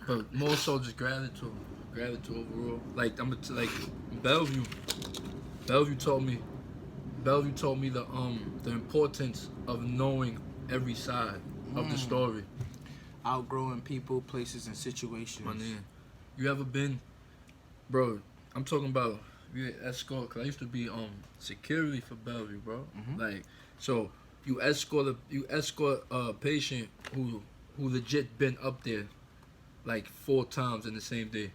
But more so just gratitude overall. Like like Bellevue, Bellevue told me, the importance of knowing every side of the story. Outgrowing people, places, and situations. My nigga, you ever been, bro? I'm talking about you escort. Cause I used to be security for Bellevue, bro. Like, so you escort a patient who legit been up there like 4 times in the same day,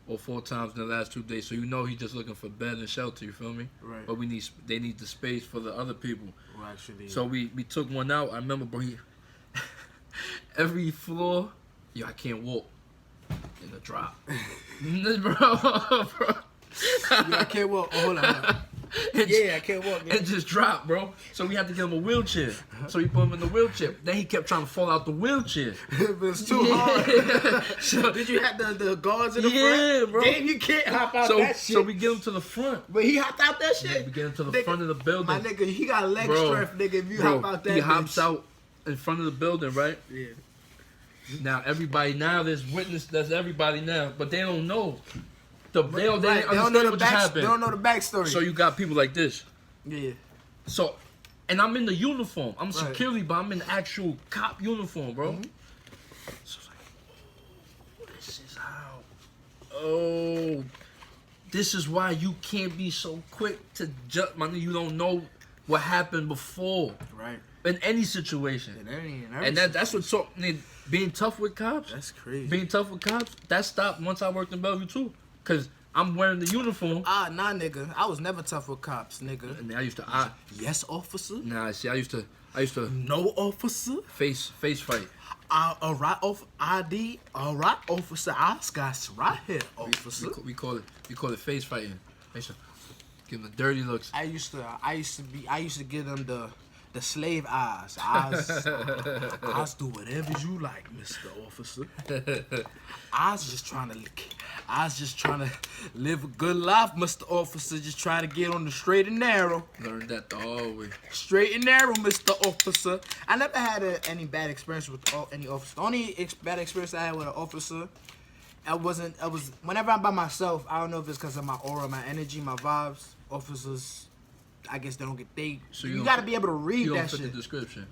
or 4 times in the last 2 days. So you know he's just looking for bed and shelter. You feel me? Right. But they need the space for the other people. Well, actually. So we took one out. I remember, bro. Every floor, I can't walk in the drop, bro. I can't walk. Oh, hold on. I can't walk. It just dropped, bro. So we had to give him a wheelchair. So we put him in the wheelchair. Then he kept trying to fall out the wheelchair. It was too hard. So, did you have the guards in the front? Yeah, bro. Damn, you can't hop out that shit. So we get him to the front. But he hopped out that shit? Yeah, we get him to the nigga, front of the building. My nigga, he got leg strength, nigga, if you hop out that He bitch. hops out in front of the building, right? Yeah. Now, there's witness, that's everybody now, but they don't know. They don't know what just happened. They don't know the backstory. So you got people like this. Yeah. So, and I'm in the uniform. I'm security, but I'm in the actual cop uniform, bro. So it's like, oh, this is how. Oh, this is why you can't be so quick to judge. You don't know what happened before. Right. In any situation. And that's what being tough with cops. That's crazy. Being tough with cops, that stopped once I worked in Bellevue too. Cause I'm wearing the uniform. Nah, nigga. I was never tough with cops, nigga. And I used to yes, officer. Nah, see, I used to no, officer. Face fight. All right, ID. All right, officer. I got right here, officer. We call it face fighting. I used to give them the dirty looks. I used to give them the slave eyes. Eyes do whatever you like, Mr. Officer. I was just trying to live a good life, Mr. Officer. Just trying to get on the straight and narrow. Learned that the hard way. Straight and narrow, Mr. Officer. I never had any bad experience with any officer. The only bad experience I had with an officer, I was whenever I'm by myself. I don't know if it's because of my aura, my energy, my vibes. Officers, I guess they don't get So you gotta be able to read that shit. You don't fit the description.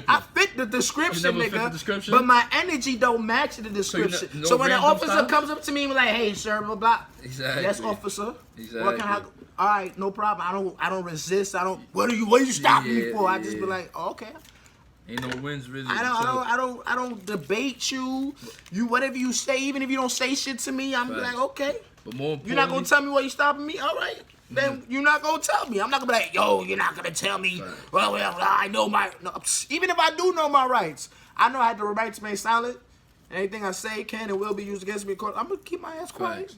I fit the description, you nigga. Fit the description? But my energy don't match the description. So when an officer comes up to me and be like, "Hey, sir, blah blah," exactly. Yes, officer. Exactly. What can I? All right, no problem. I don't resist. What are you stopping me for? I just be like, oh, okay. Ain't no wins really. I don't debate you. You whatever you say, even if you don't say shit to me, I'm like, okay. But more importantly, you're not gonna tell me why you stopping me. All right. Then you're not gonna tell me. I'm not gonna be like, yo, you're not gonna tell me. Right. Well, I know my. No, even if I do know my rights, I know I have the right to remain silent. And anything I say can and will be used against me in court. I'm gonna keep my ass quiet. Right.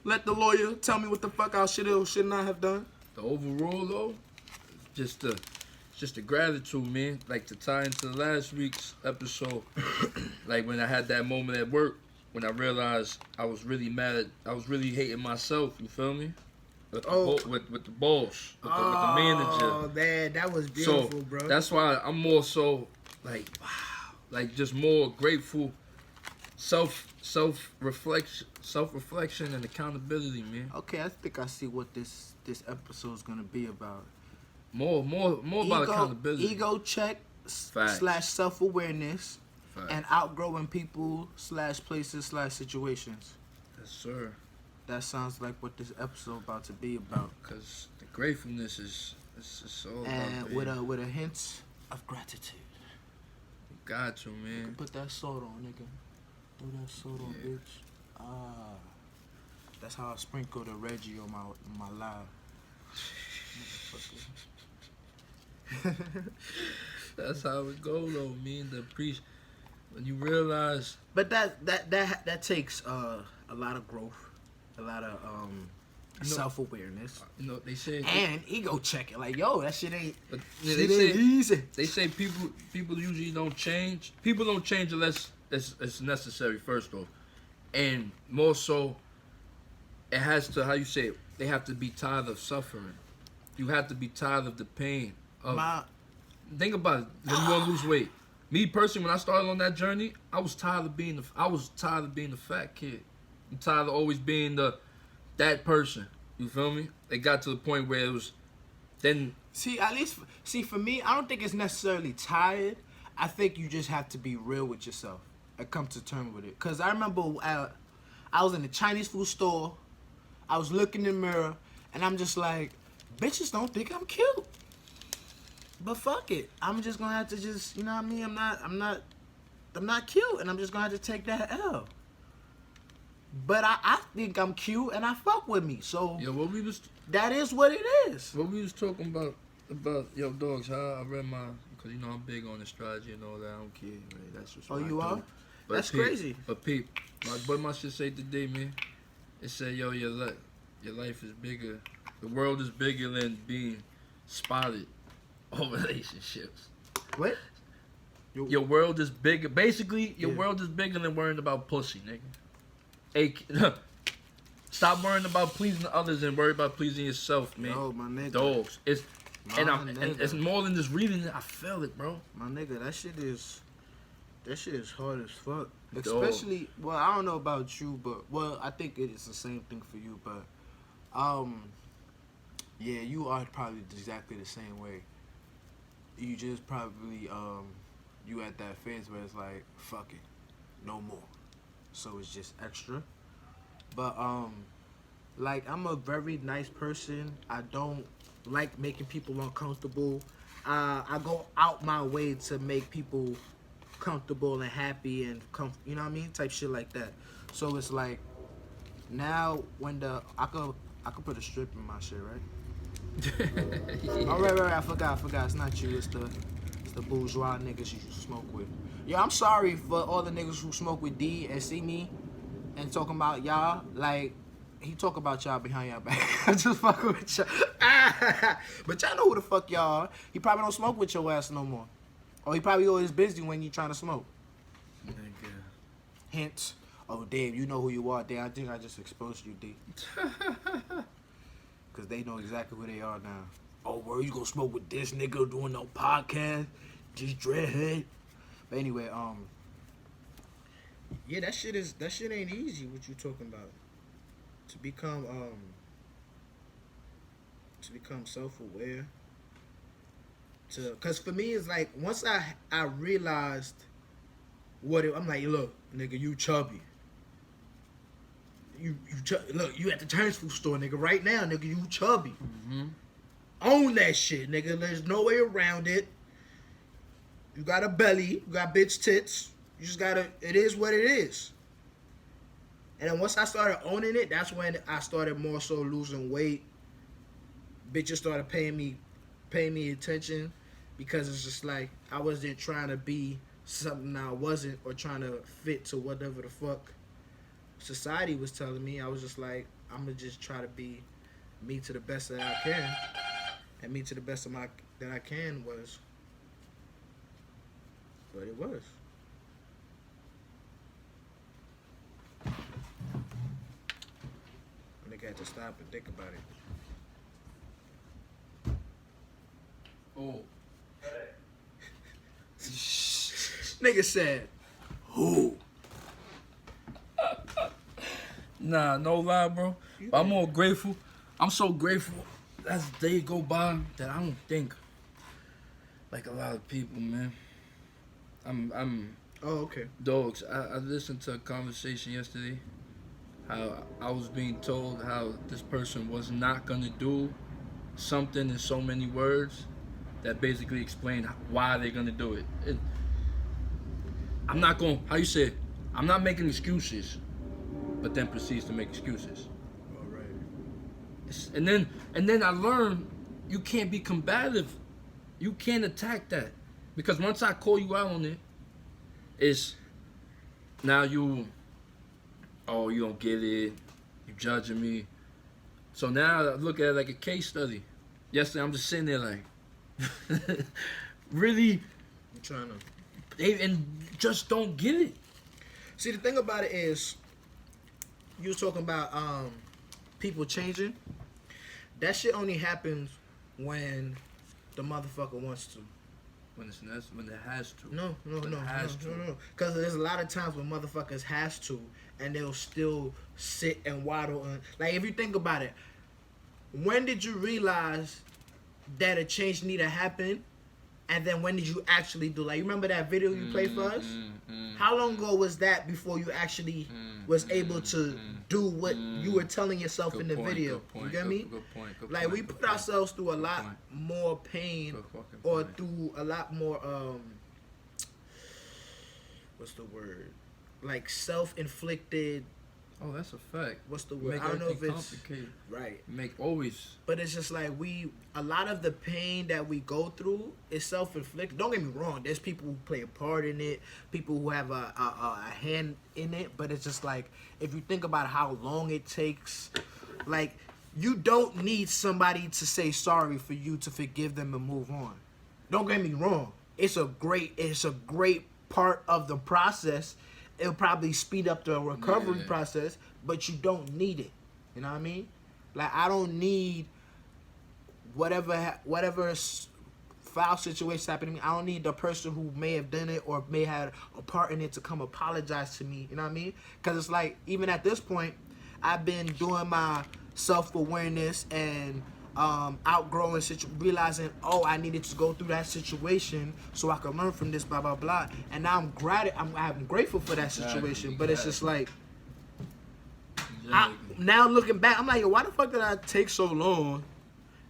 Let the lawyer tell me what the fuck I should or should not have done. The overall though, just the gratitude, man. Like to tie into last week's episode, like when I had that moment at work when I realized I was really mad. I was really hating myself. You feel me? With the boss, with the manager. Oh man, that was beautiful, so, bro. That's why I'm more so like, wow, like just more grateful, self reflection and accountability, man. Okay, I think I see what this episode's gonna be about. More about accountability. Ego check / self awareness, and outgrowing people / places / situations. Yes, sir. That sounds like what this episode about to be about. Cause the gratefulness is all about. And with a hint of gratitude. You got to, man. Put that salt on, nigga. Throw that salt on, bitch. That's how I sprinkle the Reggie on my live. That's how it go though, man. When you realize. But that takes a lot of growth. A lot of self-awareness. You know, they say and ego checking. Like, yo, that shit ain't easy. They say people usually don't change. People don't change unless it's necessary, first off. And more so, it has to, how you say it, they have to be tired of suffering. You have to be tired of the pain. Think about it. When you want to lose weight, Me personally, when I started on that journey, I was tired of being the fat kid. I'm tired of always being that person. You feel me? It got to the point where it was then. See, for me, I don't think it's necessarily tired. I think you just have to be real with yourself and come to terms with it. Cause I remember I was in the Chinese food store. I was looking in the mirror, and I'm just like, bitches don't think I'm cute. But fuck it, I'm just gonna have to just, you know what I mean? I'm not cute, and I'm just gonna have to take that L. But I think I'm cute, and I fuck with me. So Yo, what we was that is what it is. what we was talking about yo dogs. How I read my because you know I'm big on astrology and all that. I don't care. Right? That's just Oh, what you I are? do. But That's Pete, crazy. But Pete, my shit say today, man. It said, yo, your life is bigger. The world is bigger than being spotted on relationships. What? Your world is bigger. Basically, your Yeah. world is bigger than worrying about pussy, nigga. Stop worrying about pleasing others and worry about pleasing yourself, man. Yo, my nigga. Dogs. It's and nigga. it's more than just reading it. I feel it, bro. My nigga, that shit is hard as fuck. Dog. Especially, well, I don't know about you, but well, I think it is the same thing for you, but yeah, you are probably exactly the same way. You just probably you at that phase where it's like, fuck it, no more. So it's just extra. But like, I'm a very nice person. I don't like making people uncomfortable. I go out my way to make people comfortable and happy and you know what I mean, type shit like that. So it's like now when I could put a strip in my shit, right? Yeah. Oh, right. I forgot. It's not you. It's the bourgeois niggas you smoke with. Yeah, I'm sorry for all the niggas who smoke with D and see me and talking about y'all. Like, he talk about y'all behind y'all back. I just fucking with y'all. But y'all know who the fuck y'all are. He probably don't smoke with your ass no more. Or he probably always busy when you trying to smoke. Nigga. Hence, oh, Dave, you know who you are. Dave, I think I just exposed you, D. Because they know exactly who they are now. Oh, where you gonna smoke with this nigga doing no podcast? Just dreadhead. But anyway, yeah, that shit ain't easy. What you talking about? To become self-aware. Cause for me it's like once I realized I'm like, look, nigga, you chubby. Look, you at the Chinese food store, nigga, right now, nigga, you chubby. Mm-hmm. Own that shit, nigga. There's no way around it. You got a belly, you got bitch tits. You just gotta, it is what it is. And then once I started owning it, that's when I started more so losing weight. Bitches started paying me attention because it's just like I wasn't trying to be something I wasn't or trying to fit to whatever the fuck society was telling me. I was just like, I'm gonna just try to be me to the best that I can, and me to the best of that I can was what it was. I think I had to stop and think about it. Oh. Nigga said, who? Nah, no lie, bro. But I'm more grateful. I'm so grateful as the day go by that I don't think like a lot of people, man. I'm Oh, okay. dogs. I listened to a conversation yesterday. How I was being told how this person was not gonna do something in so many words that basically explain why they're gonna do it. I'm not going. How you say? I'm not making excuses, but then proceeds to make excuses. All right. And then I learned you can't be combative. You can't attack that because once I call you out on it, it's now you don't get it. You judging me. So now I look at it like a case study. Yesterday I'm just sitting there like, really, I'm trying to. they just don't get it. See, the thing about it is, you was talking about people changing. That shit only happens when the motherfucker wants to. when it has to. No. Has to. Because there's a lot of times when motherfuckers has to, and they'll still sit and waddle. And like, if you think about it, when did you realize that a change need to happen? And then when did you actually do? Like, you remember that video you played for us? How long ago was that before you actually was able to do what you were telling yourself in the video? You get me? Good point. Like, we put ourselves through a lot more pain, or through a lot more what's the word? Like, self-inflicted. Oh, that's a fact. What's the word? Make I don't know if it's complicated. right. Always. But it's just like a lot of the pain that we go through is self-inflicted. Don't get me wrong. There's people who play a part in it, people who have a hand in it. But it's just like, if you think about how long it takes, like, you don't need somebody to say sorry for you to forgive them and move on. Don't get me wrong. It's a great part of the process. It'll probably speed up the recovery process, but you don't need it. You know what I mean? Like, I don't need whatever foul situation happened to me. I don't need the person who may have done it or may have a part in it to come apologize to me. You know what I mean? Because it's like, even at this point, I've been doing my self-awareness and outgrowing, realizing, oh, I needed to go through that situation so I could learn from this, blah, blah, blah. And now I'm grateful for that situation, but it's just like, now looking back, I'm like, yo, why the fuck did I take so long?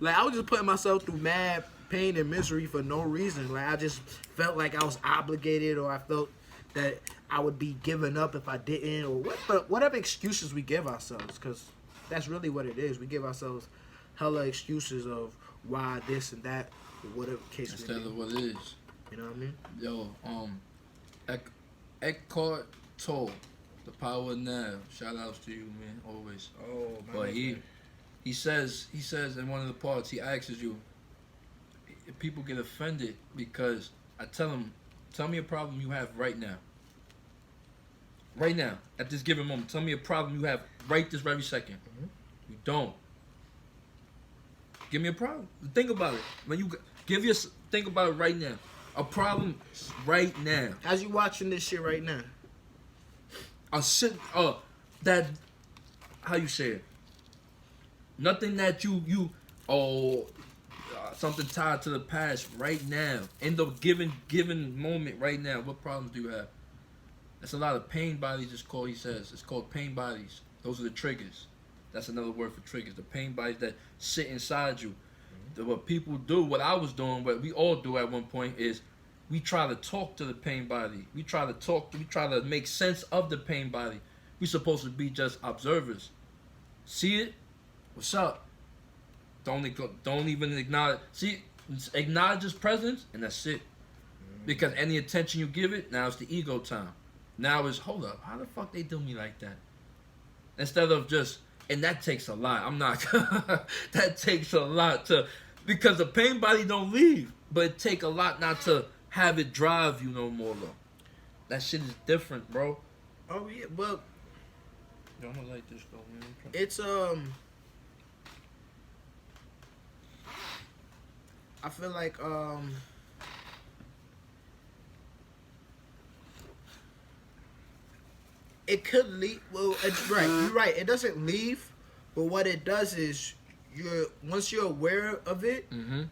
Like, I was just putting myself through mad pain and misery for no reason. Like, I just felt like I was obligated, or I felt that I would be giving up if I didn't, or whatever excuses we give ourselves, because that's really what it is. We give ourselves hella excuses of why this and that, or whatever case instead of what it is. You know what I mean? Yo, Eckhart Tolle, The Power of Now. Shout outs to you, man, always. Oh, my But he says in one of the parts, he asks you, if people get offended because I tell them, tell me a problem you have right now. Right now, at this given moment, tell me a problem you have right this very second. Mm-hmm. You don't. Give me a problem. Think about it. When you think about it right now. A problem right now. How's you watching this shit right now? That, how you say it? Nothing that something tied to the past right now. In the given moment right now. What problems do you have? That's a lot of pain bodies. He says it's called pain bodies. Those are the triggers. That's another word for triggers. The pain bodies that sit inside you. What people do, what I was doing, what we all do at one point is we try to talk to the pain body. We try to make sense of the pain body. We're supposed to be just observers. See it? What's up? Don't even acknowledge. See, acknowledge its presence, and that's it. Because any attention you give it, now it's the ego time. Now it's, hold up, how the fuck they do me like that? Instead of just, and that takes a lot. That takes a lot because the pain body don't leave. But it take a lot not to have it drive you no more, though. That shit is different, bro. Oh, yeah, well. Yo, I'm gonna like this, though, man. It's, I feel like, it could leave. Well, it's right. You're right. It doesn't leave, but what it does is once you're aware of it,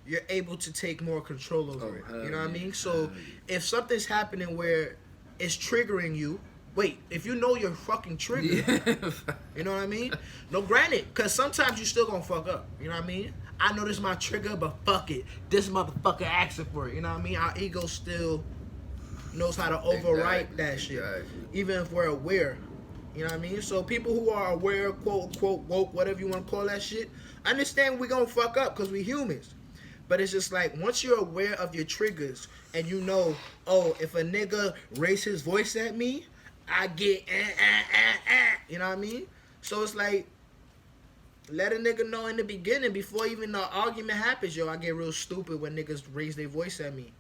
you're able to take more control over it. You know what I mean? So if something's happening where it's triggering you, wait. If you know you're fucking triggered, you know what I mean? No, granted, because sometimes you still gonna fuck up. You know what I mean? I know this is my trigger, but fuck it. This motherfucker asking for it. You know what I mean? Our ego still knows how to overwrite that shit, even if we're aware. You know what I mean? So people who are aware, quote unquote, woke, whatever you want to call that shit, understand we gonna fuck up because we humans. But it's just like, once you're aware of your triggers and you know, oh, if a nigga raise his voice at me, I get you know what I mean? So it's like, let a nigga know in the beginning before even the argument happens, yo, I get real stupid when niggas raise their voice at me.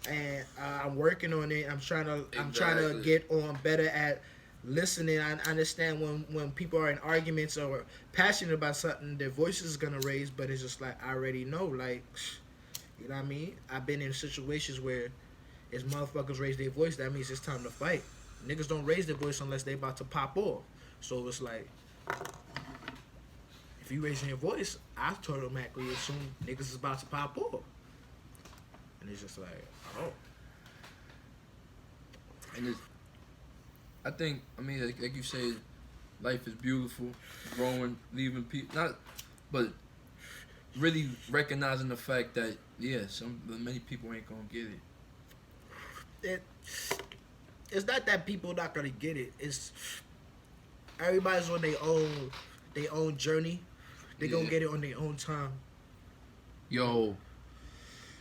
And I'm working on it. I'm trying to get on better at listening. I understand when people are in arguments or passionate about something, their voice is gonna raise. But it's just like, I already know. Like, You know what I mean? I've been in situations where as motherfuckers raise their voice, that means it's time to fight. Niggas don't raise their voice unless they about to pop off. So it's like, if you raising your voice, I automatically assume niggas is about to pop off. And it's just like, oh. And it's, I think, I mean, like you say, life is beautiful, growing, leaving people, but really recognizing the fact that, yeah, many people ain't gonna get it. It's not that people not gonna get it. It's everybody's on their own journey. They gonna get it on their own time. Yo,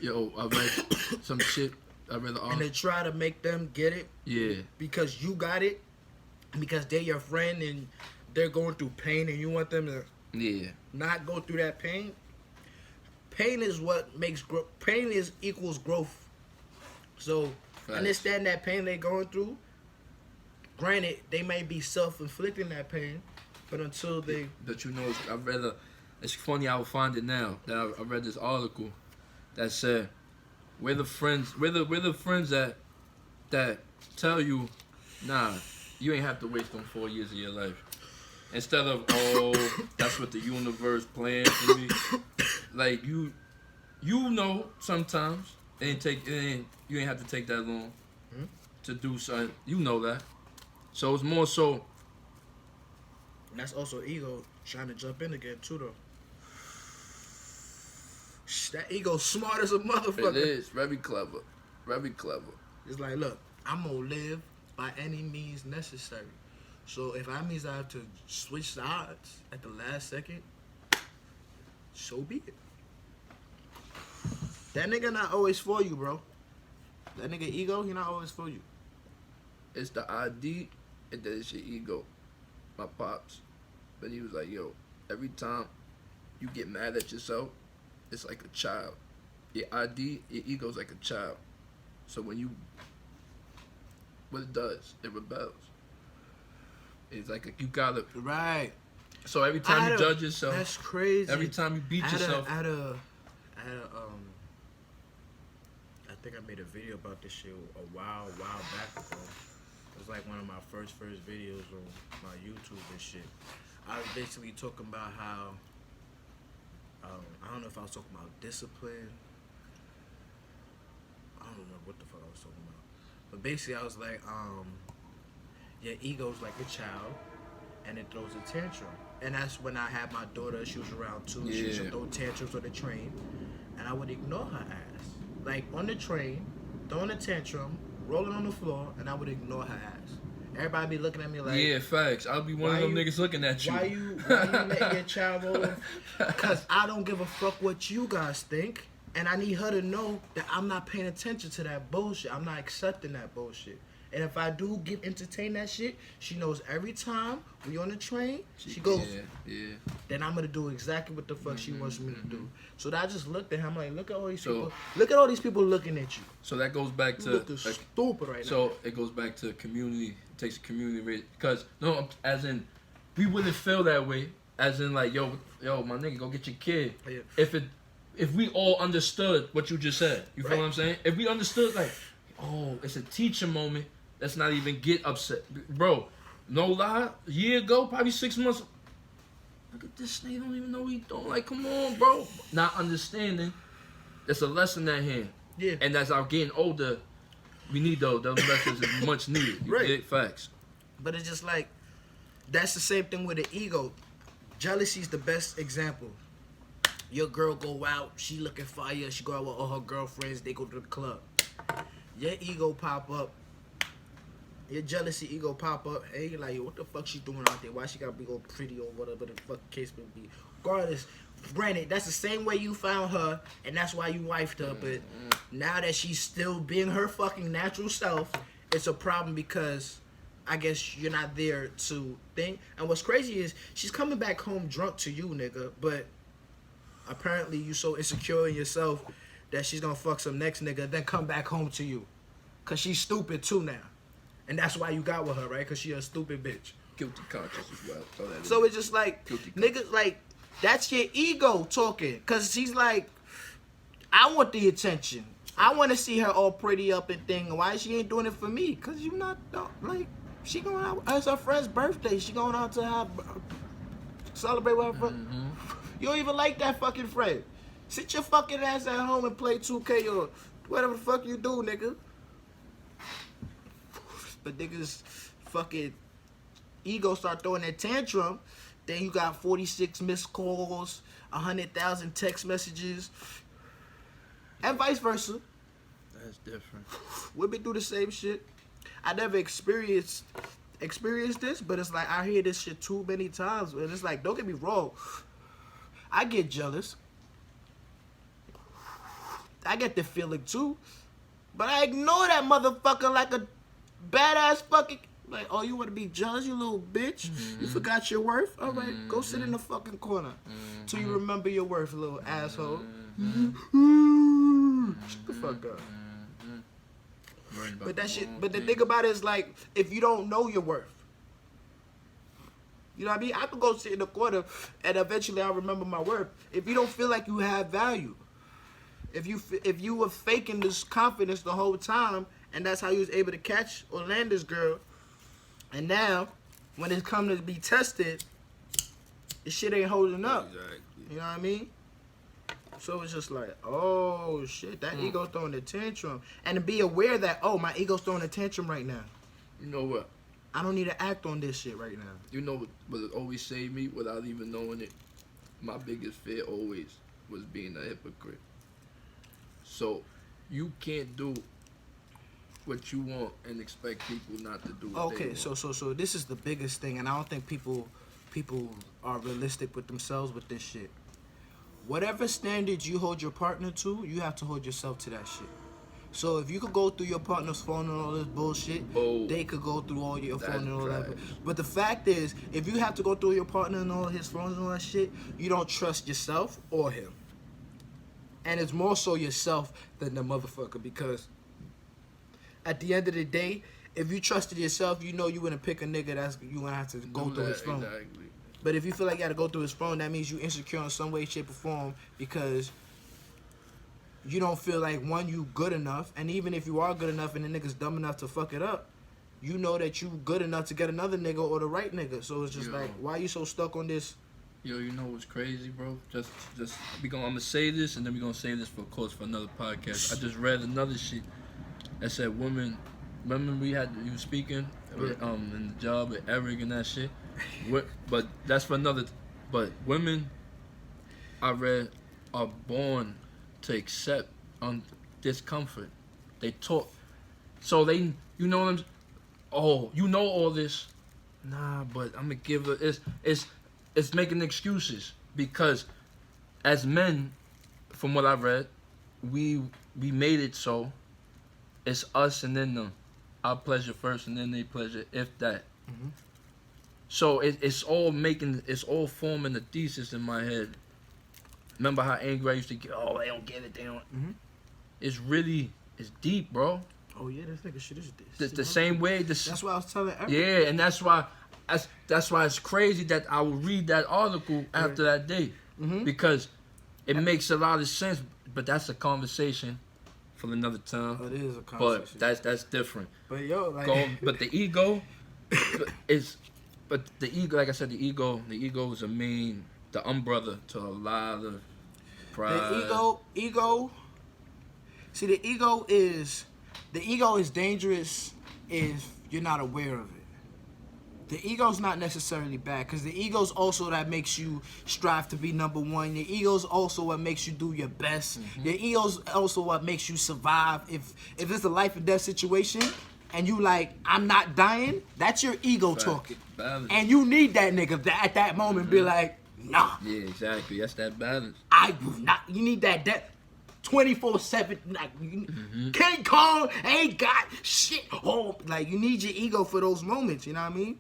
I read some shit. I read the article. And they try to make them get it. Yeah. Because you got it. Because they're your friend and they're going through pain and you want them to not go through that pain. Pain is what makes growth. Pain equals growth. So understand that pain they're going through. Granted, they may be self-inflicting that pain, but until they... But you know, it's funny, I will find it now, that I read this article that said, we're the friends that tell you, nah, you ain't have to waste them 4 years of your life. Instead of, oh, that's what the universe planned for me. Like, you know sometimes, you ain't have to take that long to do something. You know that. So it's more so... And that's also ego trying to jump in again, too, though. That ego smart as a motherfucker. It is. Very clever. Very clever. It's like, look, I'm going to live by any means necessary. So if that means I have to switch sides at the last second, so be it. That nigga not always for you, bro. That nigga ego, he not always for you. It's the ID, and then it's your ego. My pops. But he was like, yo, every time you get mad at yourself, it's like a child. Your ID, your ego's like a child. So when what it does, it rebels. It's like you gotta... Right. So every time you judge yourself... That's crazy. Every time you beat yourself... I think I made a video about this shit a while back ago. It was like one of my first videos on my YouTube and shit. I was basically talking about how, I don't know if I was talking about discipline. I don't know what the fuck I was talking about. But basically I was like, your ego's like a child and it throws a tantrum. And that's when I had my daughter, she was around 2, she used to throw tantrums on the train. And I would ignore her ass. Like on the train, throwing a tantrum, rolling on the floor, and I would ignore her ass. Everybody be looking at me like... Yeah, facts. I'll be one of them niggas looking at you. Why you letting your child roll? Because I don't give a fuck what you guys think. And I need her to know that I'm not paying attention to that bullshit. I'm not accepting that bullshit. And if I do entertain that shit, she knows every time we on the train, she goes, then I'm going to do exactly what the fuck she wants me to do. So I just looked at him like, look at all these people. Look at all these people looking at you. So that goes back to... looking stupid right now. So it goes back to community. It takes a community. Because, no, as in, we wouldn't feel that way. As in like, yo, my nigga, go get your kid. Yeah. If we all understood what you just said. You feel what I'm saying? If we understood like, oh, it's a teacher moment. Let's not even get upset. Bro, no lie, a year ago, probably 6 months, look at this nigga, don't even know what he doing. Like, come on, bro. Not understanding, there's a lesson at hand. Yeah. And as I'm getting older, we need those lessons is much needed. You get facts. But it's just like, that's the same thing with the ego. Jealousy is the best example. Your girl go out, she looking fire, she go out with all her girlfriends, they go to the club. Your ego pop up. Your jealousy ego pop up. Hey, you're like, what the fuck she doing out there? Why she gotta be all pretty or whatever the fuck case may be? Regardless, granted, that's the same way you found her, and that's why you wifed her. But now that she's still being her fucking natural self, it's a problem because I guess you're not there to think. And what's crazy is she's coming back home drunk to you, nigga. But apparently you so insecure in yourself that she's gonna fuck some next nigga, then come back home to you. Cause she's stupid too now. And that's why you got with her, right? Because she a stupid bitch. Guilty conscience as well. So it's just like, niggas, like, that's your ego talking. Because she's like, I want the attention. I want to see her all pretty up and thing. Why she ain't doing it for me? Cause you not like she going out. It's her friend's birthday. She going out to have celebrate with her friend. You don't even like that fucking friend. Sit your fucking ass at home and play 2K or whatever the fuck you do, nigga. But niggas fucking ego start throwing that tantrum. Then you got 46 missed calls, 100,000 text messages, and vice versa. That's different. Women do the same shit. I never experienced this, but it's like I hear this shit too many times, and it's like, don't get me wrong, I get jealous. I get the feeling too, but I ignore that motherfucker like a badass fucking. Like, oh, you want to be jealous, you little bitch? You forgot your worth? All right, go sit in the fucking corner till you remember your worth, little asshole. Shut the fuck up. But that shit. But the thing about it is, like, if you don't know your worth, you know what I mean? I could go sit in the corner and eventually I'll remember my worth. If you don't feel like you have value, if you were faking this confidence the whole time, and that's how you was able to catch Orlando's girl. And now, when it's come to be tested, this shit ain't holding up. Exactly. You know what I mean? So it's just like, oh shit, that ego throwing a tantrum. And to be aware that, oh, my ego's throwing a tantrum right now. You know what? I don't need to act on this shit right now. You know what it always saved me without even knowing it? My biggest fear always was being a hypocrite. So, you can't do what you want and expect people not to do what they want. So this is the biggest thing, and I don't think people are realistic with themselves with this shit. Whatever standards you hold your partner to, you have to hold yourself to that shit. So if you could go through your partner's phone and all this bullshit, they could go through all your phone and all that. But the fact is, if you have to go through your partner and all his phones and all that shit, you don't trust yourself or him. And it's more so yourself than the motherfucker, because at the end of the day, if you trusted yourself, you know you wouldn't pick a nigga that's you gonna have to go through his phone. Exactly. But if you feel like you gotta go through his phone, that means you insecure in some way, shape, or form, because you don't feel like, one, you good enough, and even if you are good enough and the nigga's dumb enough to fuck it up, you know that you good enough to get another nigga or the right nigga. So it's just like, why you so stuck on this? Yo, you know what's crazy, bro? Just I'm gonna say this, and then we're gonna save this for, of course, for another podcast. I just read another shit that said women. Remember you were speaking in the job with Eric and that shit. But that's for another. But women, I read, are born to accept discomfort. They talk, so they, you know what I'm. Oh, you know all this. Nah, but I'm gonna give it. It's making excuses, because as men, from what I read, we made it so it's us and then them. Our pleasure first and then their pleasure, if that. Mm-hmm. So it's all forming a thesis in my head. Remember how angry I used to get? Oh, they don't get it. They don't. Mm-hmm. It's deep, bro. Oh yeah, this nigga shit is this. The same way. That's why I was telling Eric. Yeah, and that's why it's crazy that I would read that article after that day, because it makes a lot of sense. But that's a conversation for another time. It is a conversation. But that's different. But yo, like, but the ego is. But the ego, like I said, the ego is the umbrella to a lot of pride. The ego. See, the ego is dangerous if you're not aware of it. The ego's not necessarily bad, because the ego's also that makes you strive to be number one. The ego's also what makes you do your best. The ego's also what makes you survive. If it's a life or death situation, and you like, I'm not dying, that's your ego talking. Balance. And you need that nigga at that moment be like, nah. Yeah, exactly. That's that balance. I do not. You need that 24/7. Like, King Kong ain't got shit. Oh, like, you need your ego for those moments. You know what I mean?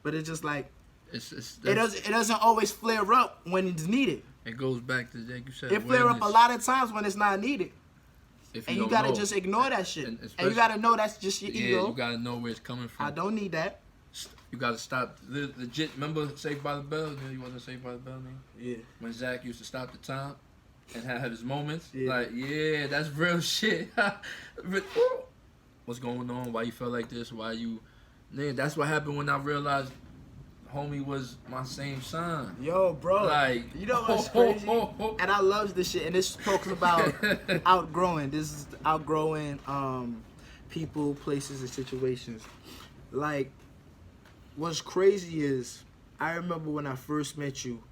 But it's just like, it doesn't always flare up when it's needed. It goes back to, like you said, it flare up a lot of times when it's not needed. And you gotta just ignore that shit. And you gotta know that's just your ego. Yeah, you gotta know where it's coming from. I don't need that. You gotta stop. Legit. Remember Saved by the Bell? You know, you wasn't Saved by the Bell, man. Yeah. When Zach used to stop the time, and have his moments. Yeah. Like, yeah, that's real shit. What's going on? Why you feel like this? Why you? Man, that's what happened when I realized homie was my same son. Yo, bro. Like, you know what's crazy? And I love this shit. And this talks about outgrowing. This is outgrowing people, places, and situations. Like, what's crazy is I remember when I first met you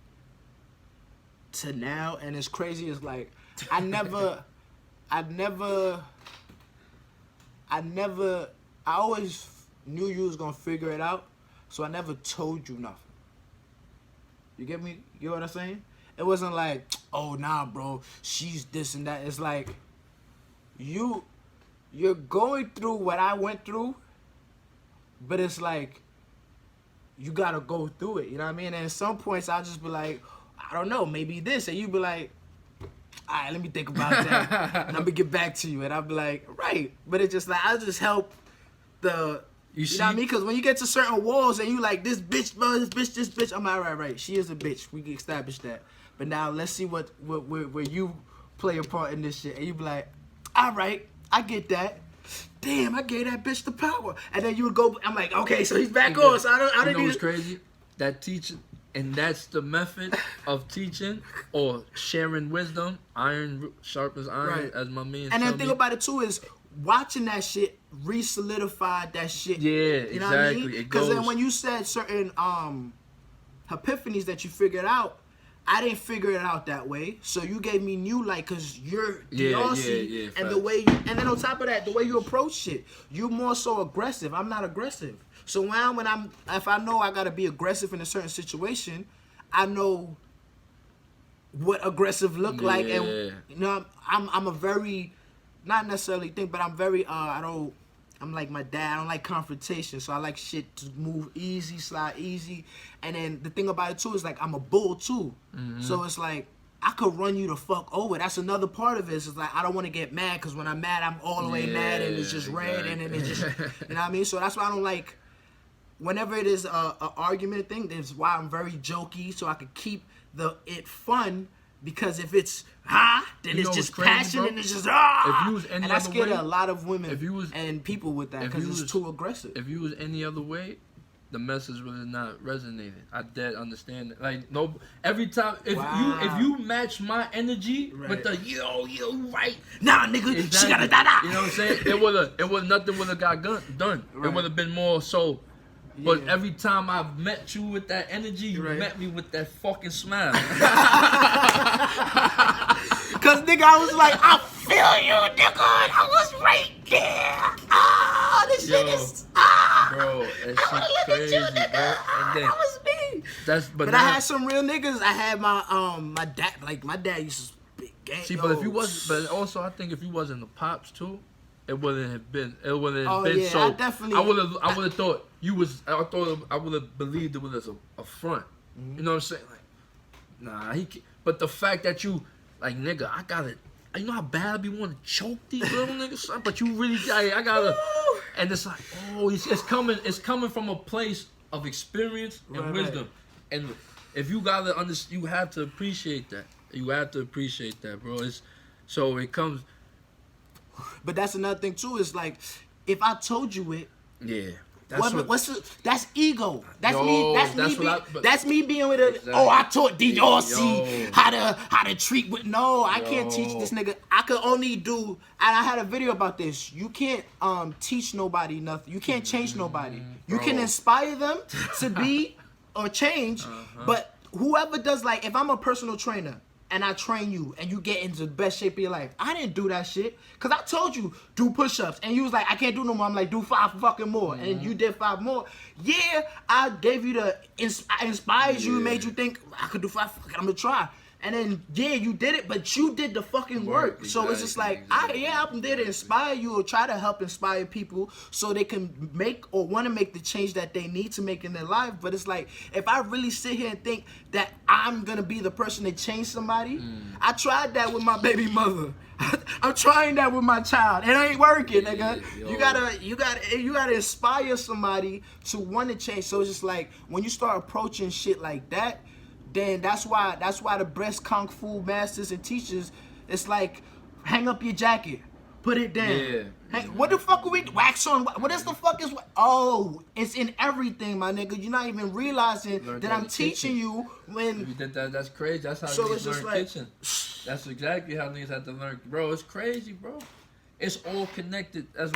to now, and it's crazy is like I always knew you was gonna figure it out, so I never told you nothing. You get me? You know what I'm saying? It wasn't like, oh nah, bro, she's this and that. It's like you're going through what I went through, but it's like you gotta go through it. You know what I mean? And at some points I'll just be like, I don't know, maybe this, and you be like, all right, let me think about that. And I'm gonna get back to you. And I'll be like, right. But it's just like, I'll just help the, you know what I mean? Because when you get to certain walls and you like, this bitch, bro, this bitch, I'm like, right. She is a bitch. We can establish that. But now let's see where you play a part in this shit. And you be like, all right, I get that. Damn, I gave that bitch the power. And then you would go, I'm like, okay, so he's back on. So I don't know need what's crazy? That teaching. And that's the method of teaching or sharing wisdom. Iron sharpens iron, right. As my man. And then the thing about it too is watching that shit re-solidified that shit. Yeah, you know exactly. What I mean? Because then when you said certain epiphanies that you figured out, I didn't figure it out that way. So you gave me new light because you're DRC and the way you, and then on top of that, the way you approach shit, you're more so aggressive. I'm not aggressive. So now if I know I gotta be aggressive in a certain situation, I know what aggressive look like, and you know I'm a very, not necessarily think, but I'm very I'm like my dad. I don't like confrontation, so I like shit to move easy, slide easy. And then the thing about it too is like I'm a bull too, so it's like I could run you the fuck over. That's another part of it. It's like I don't want to get mad because when I'm mad, I'm all the way mad, and it's just red, and then it's just you know what I mean. So that's why I don't like. Whenever it is a argument thing, that's why I'm very jokey, so I could keep it fun. Because if it's then it's just crazy, passion, bro? And it's just If you was any and I other scared way, a lot of women and people with that because it's too aggressive. If you was any other way, the message would have not resonated. I dead understand it. Like no, every time if you match my energy with the yo right, nah nigga, exactly. She gotta da. You know what I'm saying? Nothing would have got done. Right. It would have been more so. But every time I've met you with that energy, you met me with that fucking smile. Cause nigga, I was like, I feel you, nigga. I was right there. This shit is bro, that shit crazy, you, bro. And then, that was me. But I had some real niggas. I had my my dad. Like my dad used to big gang. See, but if you was, but also I think if you wasn't the pops too, it wouldn't have been. It wouldn't have been so. I would have thought you was. I would have believed it was a front. You know what I'm saying? Like, nah, but the fact that you, like, nigga, I gotta. You know how bad I be wanting to choke these little niggas, son? But you really, I gotta. And it's like, it's coming. It's coming from a place of experience and wisdom. And if you gotta understand, you have to appreciate that. You have to appreciate that, bro. So it comes. But that's another thing too. Is like, if I told you it, that's ego. That's me. That's me being with a. Exactly. Oh, I taught DRC how to treat with. No, I can't teach this nigga. I could only do. And I had a video about this. You can't teach nobody nothing. You can't change nobody. You can inspire them to be or change, but whoever does, like, if I'm a personal trainer. And I train you, and you get into the best shape of your life. I didn't do that shit, cause I told you do push-ups, and you was like, I can't do no more. I'm like, do 5 fucking more, and you did 5 more. Yeah, I gave you I inspired you, made you think I could do 5. I'm gonna try, and then you did it, but you did the fucking work. So it's just like I'm there to inspire you or try to help inspire people so they can make or want to make the change that they need to make in their life. But it's like if I really sit here and think that I'm gonna be the person that change somebody, I tried that with my baby mother. I'm trying that with my child. It ain't working, nigga. You gotta inspire somebody to want to change. So it's just like when you start approaching shit like that, then that's why the best kung fu masters and teachers, it's like, hang up your jacket, put it down. Yeah. Hey, what the fuck are we wax on? What is the fuck is what? Oh, it's in everything, my nigga. You're not even realizing that I'm teaching you when. That's crazy. That's how So niggas it's just learn like- kitchen. That's exactly how niggas have to learn, bro. It's crazy, bro. It's all connected. As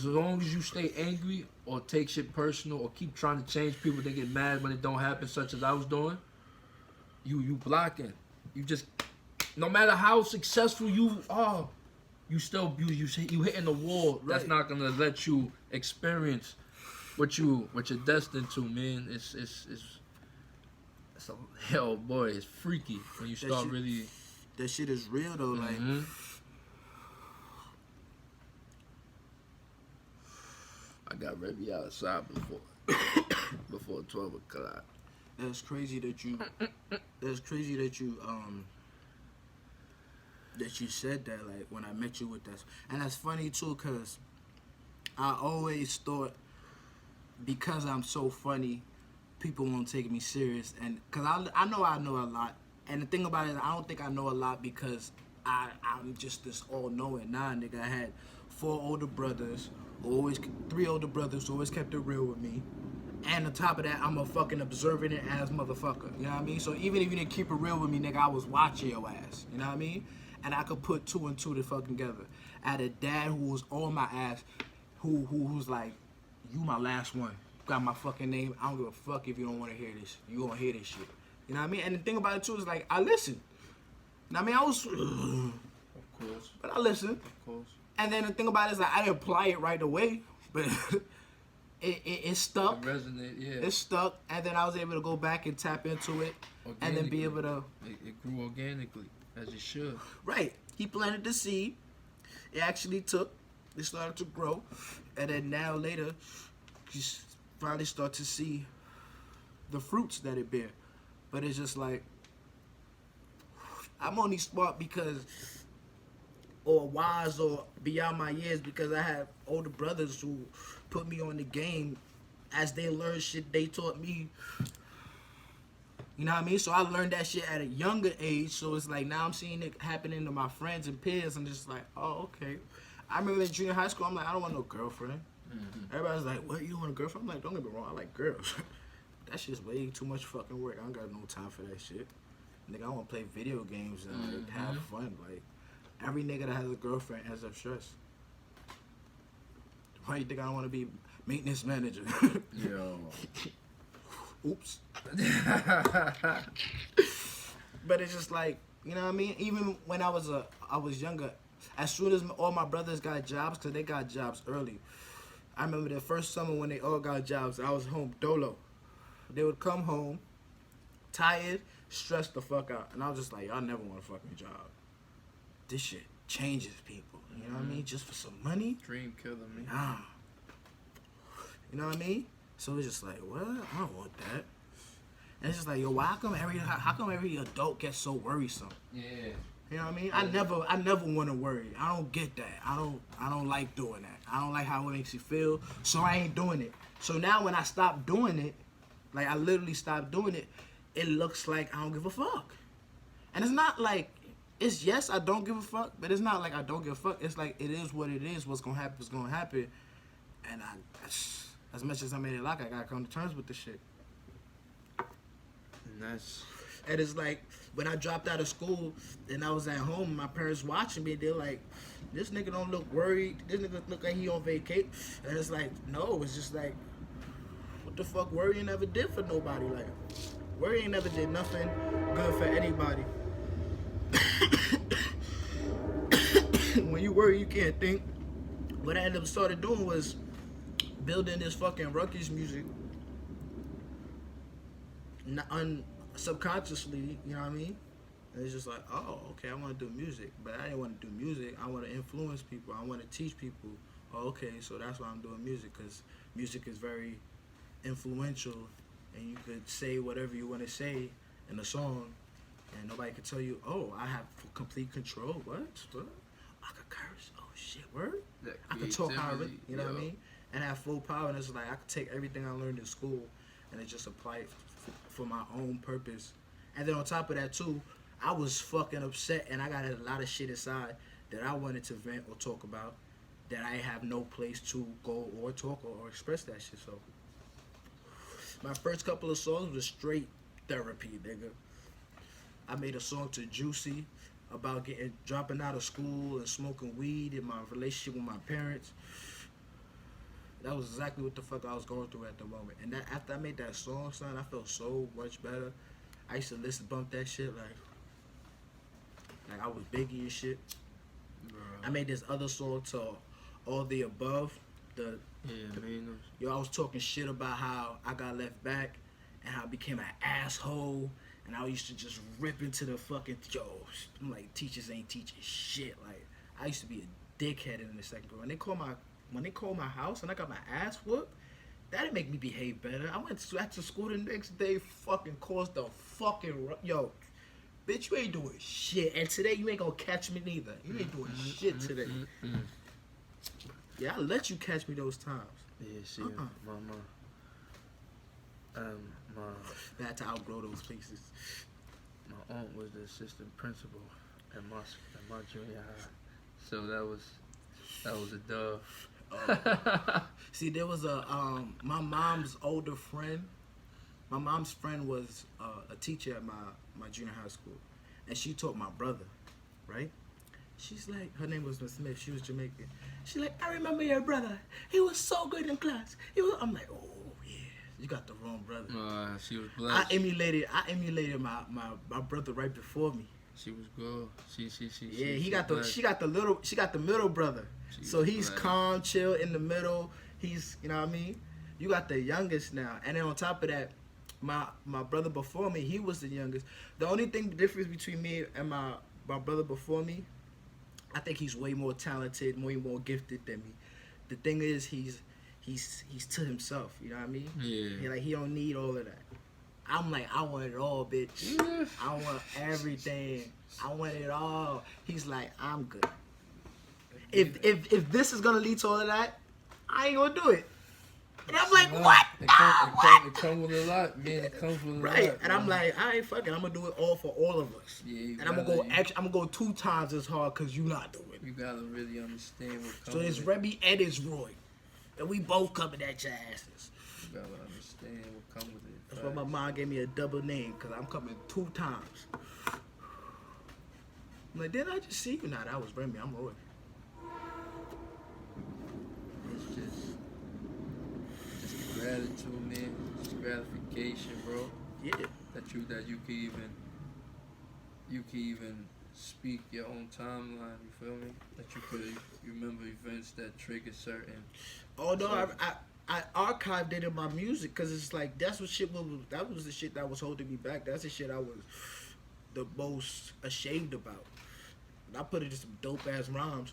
long as you stay angry or take shit personal or keep trying to change people, they get mad when it don't happen, such as I was doing. You blocking. You just, no matter how successful you are, you still you hitting the wall. That's Right. not gonna let you experience what you're destined to, man. It's a hell, boy. It's freaky when you start shit- really. That shit is real though. Like, Mhm. I got ready outside before 12 o'clock. that's crazy that you. That's crazy that you that you said that, like, when I met you with that. And that's funny too, cause I always thought, because I'm so funny, people won't take me serious. And cause I know a lot. And the thing about it, I don't think I know a lot because I'm just this all-knowing. Nah, nigga, I had 3 older brothers who always kept it real with me. And on top of that, I'm a fucking observant ass motherfucker. You know what I mean? So even if you didn't keep it real with me, nigga, I was watching your ass. You know what I mean? And I could put 2 and 2 to fucking together. I had a dad who was on my ass, who's like, you my last one. Got my fucking name. I don't give a fuck if you don't want to hear this. You gonna hear this shit. You know what I mean? And the thing about it too is, like, I listened. You know what I mean? I was, Of course. but I listened. Of course. And then the thing about it is, like, I didn't apply it right away, but it stuck. It resonate, yeah. It stuck, and then I was able to go back and tap into it, and then be able to. It grew organically, as it should. Right. He planted the seed. It actually took. It started to grow, and then now later, you finally start to see the fruits that it bear. But it's just like, I'm only smart because, or wise or beyond my years, because I have older brothers who put me on the game. As they learn shit, they taught me. You know what I mean? So I learned that shit at a younger age. So it's like, now I'm seeing it happening to my friends and peers. I'm just like, oh, okay. I remember in junior high school, I'm like, I don't want no girlfriend. Mm-hmm. Everybody's like, what, you want a girlfriend? I'm like, don't get me wrong, I like girls. That shit's way too much fucking work. I don't got no time for that shit. Nigga, I want to play video games and like, have fun. Like, every nigga that has a girlfriend has a stress. Why you think I don't want to be maintenance manager? Yo. Oops. But it's just like, you know what I mean? Even when I was younger, as soon as all my brothers got jobs, because they got jobs early, I remember the first summer when they all got jobs, I was home dolo. They would come home, tired, stressed the fuck out. And I was just like, y'all never want a fucking job. This shit changes people. You know what I mean? Just for some money? Dream killing me. Nah. You know what I mean? So it's just like, what? I don't want that. And it's just like, yo, how come every adult gets so worrisome? Yeah. You know what I mean? I never want to worry. I don't get that. I don't like doing that. I don't like how it makes you feel. So I ain't doing it. So now when I stop doing it, like I literally stopped doing it, it looks like I don't give a fuck. And it's not like, it's yes, I don't give a fuck, but it's not like I don't give a fuck. It's like, it is what it is. What's gonna happen is gonna happen. And as much as I made it like, I gotta come to terms with this shit. And that's. And it's like, when I dropped out of school and I was at home, my parents watching me, they're like, this nigga don't look worried. This nigga look like he on vacation. And it's like, no, it's just like, what the fuck worrying never did for nobody? Like, worrying never did nothing good for anybody. When you worry, you can't think. What I ended up started doing was building this fucking ruckus music. Subconsciously, you know what I mean? And it's just like, oh, okay, I want to do music, but I didn't want to do music. I want to influence people. I want to teach people. Oh, okay, so that's why I'm doing music, because music is very influential, and you could say whatever you want to say in a song, and nobody could tell you, oh, I have complete control. What? I could curse. Oh shit, word? I could talk how I really, you know what I mean? And have full power. And it's like, I could take everything I learned in school and I just apply it for my own purpose. And then on top of that too, I was fucking upset, and I got a lot of shit inside that I wanted to vent or talk about that I have no place to go or talk or express that shit. So my first couple of songs was straight therapy, nigga. I made a song to Juicy about dropping out of school and smoking weed and my relationship with my parents. That was exactly what the fuck I was going through at the moment. And that after I made that song, son, I felt so much better. I used to bump that shit like I was Biggie and shit. Bro. I made this other song to All the Above. Yo, I was talking shit about how I got left back and how I became an asshole. And I used to just rip into the fucking, I'm like, teachers ain't teaching shit. Like, I used to be a dickhead in the second grade. When they called my house and I got my ass whooped, that didn't make me behave better. I went to school the next day, fucking caused the fucking, bitch, you ain't doing shit. And today you ain't gonna catch me neither. You ain't doing shit today. Yeah, I'll let you catch me those times. Yeah, see, mama. I had to outgrow those places. My aunt was the assistant principal at my junior high, so that was a dub. See, there was my mom's older friend. My mom's friend was a teacher at my junior high school, and she taught my brother, right? She's like, her name was Miss Smith. She was Jamaican. She's like, I remember your brother. He was so good in class. I'm like, oh yeah, you got the wrong brother. She was blessed. I emulated my brother right before me. She was good. She got the middle brother. So he's calm, chill in the middle. He's, you know what I mean? You got the youngest now. And then on top of that, my brother before me, he was the youngest. The only difference between me and my brother before me, I think he's way more talented, way more gifted than me. The thing is, he's to himself. You know what I mean? Yeah. He don't need all of that. I'm like, I want it all, bitch. I want everything. I want it all. He's like, I'm good. If this is gonna lead to all of that, I ain't gonna do it. And I'm like, what? It comes with a lot, man. It comes with a lot. Right. And I'm like, I ain't fucking. I'm gonna do it all for all of us. Yeah. And I'm gonna go 2 times as hard because you not doing it. You gotta really understand what comes. So it's Remy and it's Roy, and we both coming at your asses. You gotta understand what comes with it. That's why my mom gave me a double name, because I'm coming 2 times. I'm like, didn't I just see you? Nah, that was Remy. I'm Roy. It's just gratitude, man. Just gratification, bro. Yeah. That you can even speak your own timeline. You feel me? That you remember events that trigger certain. Although I archived it in my music because it's like that was the shit that was holding me back. That's the shit I was the most ashamed about. And I put it in some dope ass rhymes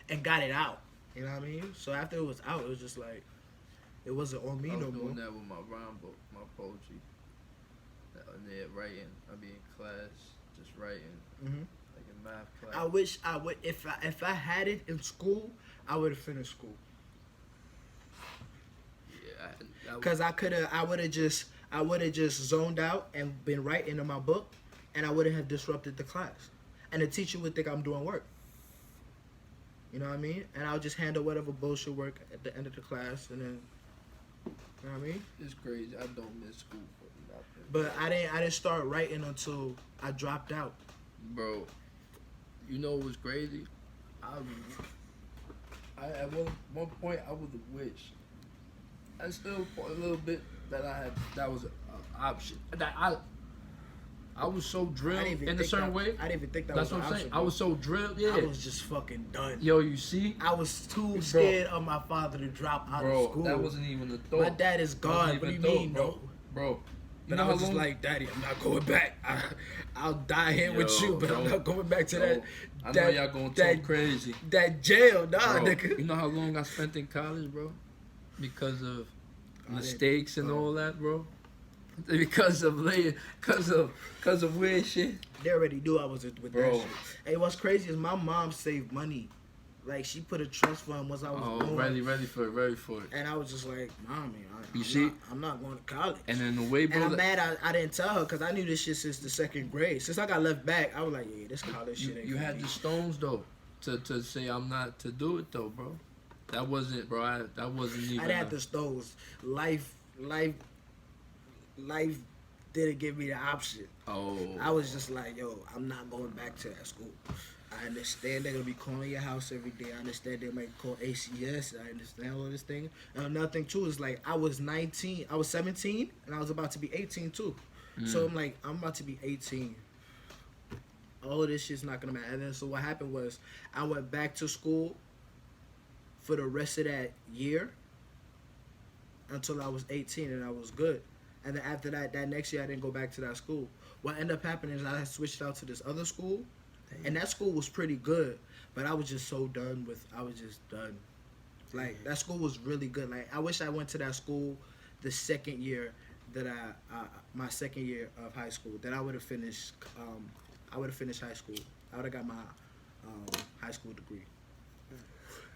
and got it out. You know what I mean? So after it was out, it was just like it wasn't on me no more. I was doing that with my rhyme book, my poetry. And then writing. I be in class, just writing, like in math class. I wish I would if I had it in school, I would have finished school. Yeah, because I would have just zoned out and been writing in my book, and I wouldn't have disrupted the class, and the teacher would think I'm doing work. You know what I mean? And I'll just handle whatever bullshit work at the end of the class, and then, you know what I mean? It's crazy. I don't miss school for nothing. But I didn't start writing until I dropped out. Bro, you know what was crazy? At one point I was a witch. I still a little bit that was an option. That I was so drilled in a certain way. I didn't even think that That's was what I'm saying. option, I was so drilled. Yeah. I was just fucking done. Yo, you see? I was too scared of my father to drop out of school. That wasn't even a thought. My dad is gone. What do you mean, bro? Bro. But I was just like, Daddy, I'm not going back. I'll die here with you, but I'm not going back to that. I know y'all gonna talk crazy. That jail, bro, nigga. You know how long I spent in college, bro? Because of mistakes and all that, bro. Because of weird shit. They already knew I was with bro. that shit. Hey, what's crazy is my mom saved money. like she put a trust fund once I was born. ready for it. And I was just like, mommy, I'm not going to college. And then the way, bro, and I'm mad I didn't tell her because I knew this shit since the 2nd grade. Since I got left back, I was like, yeah, this college shit ain't you had me. the stones though to say I'm not to do it though, bro. That wasn't, bro. That wasn't even. I had the stones. Life didn't give me the option. Oh. I was just like, yo, I'm not going back to that school. I understand they're gonna be calling your house every day. I understand they might call ACS. I understand all this thing. And another thing too is like I was 17, and I was about to be 18 too. So I'm like, I'm about to be 18. All of this shit's not gonna matter. And then so what happened was I went back to school for the rest of that year until I was 18, and I was good. And then after that next year I didn't go back to that school. What ended up happening is I switched out to this other school. And that school was pretty good, but I was just so done. Like, that school was really good. Like, I wish I went to that school the second year that my second year of high school, that I would have finished, high school. I would have got my high school degree.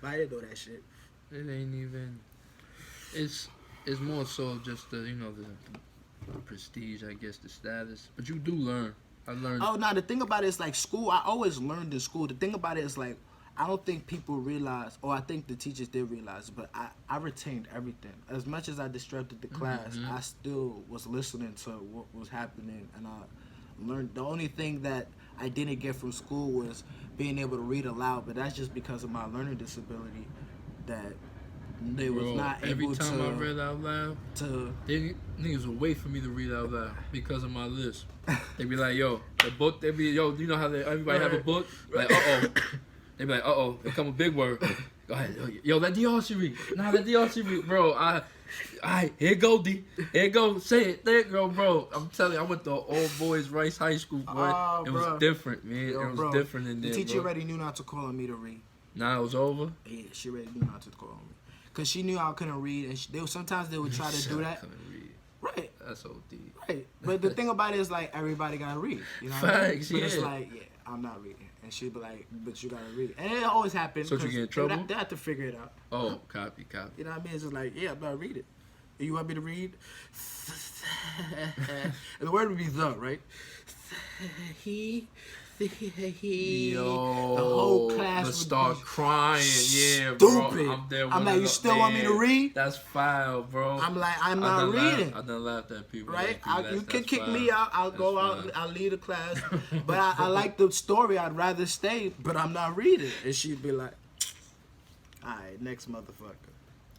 But I didn't know that shit. It ain't even, it's more so just the, the prestige, I guess, the status. But you do learn. I learned. Oh, no, the thing about it is, like, school, I always learned in school. The thing about it is, like, I don't think people realize, or I think the teachers did realize, but I retained everything. As much as I disrupted the class, I still was listening to what was happening, and I learned. The only thing that I didn't get from school was being able to read aloud, but that's just because of my learning disability that they was not every able time to. I read out loud, niggas would wait for me to read out loud because of my list. They be like, yo, the book. They be, yo, you know how everybody have a book? Like, They be like, it come a big word. Go ahead, yo, let D also read. Nah, let D also read, bro. Here go D. Here go, say it. There you go, bro. I'm telling you, I went to Old Boys Rice High School, boy. It was different, man. It was different in there. The teacher already knew not to call on me to read. Nah, it was over. Yeah, she already knew not to call on me. Cause she knew I couldn't read, and sometimes they would try to do that. Right. That's OD. Right. But the thing about it is, like, everybody gotta read. You know what I mean? But it's like, yeah, I'm not reading. And she'd be like, but you gotta read. And it always happens. So you get in trouble? They have to figure it out. Oh, copy. You know what I mean? It's just like, yeah, I'm not reading. You want me to read? And the word would be the, right? Yo, the whole class would start crying. Yeah, stupid. bro. I'm like, you still want me to read? That's foul, bro. I'm like, I'm not reading. I done laughed at people. Right? You can kick me out. I'll go out. I'll leave the class. But I like the story. I'd rather stay, but I'm not reading. And she'd be like, all right, next motherfucker.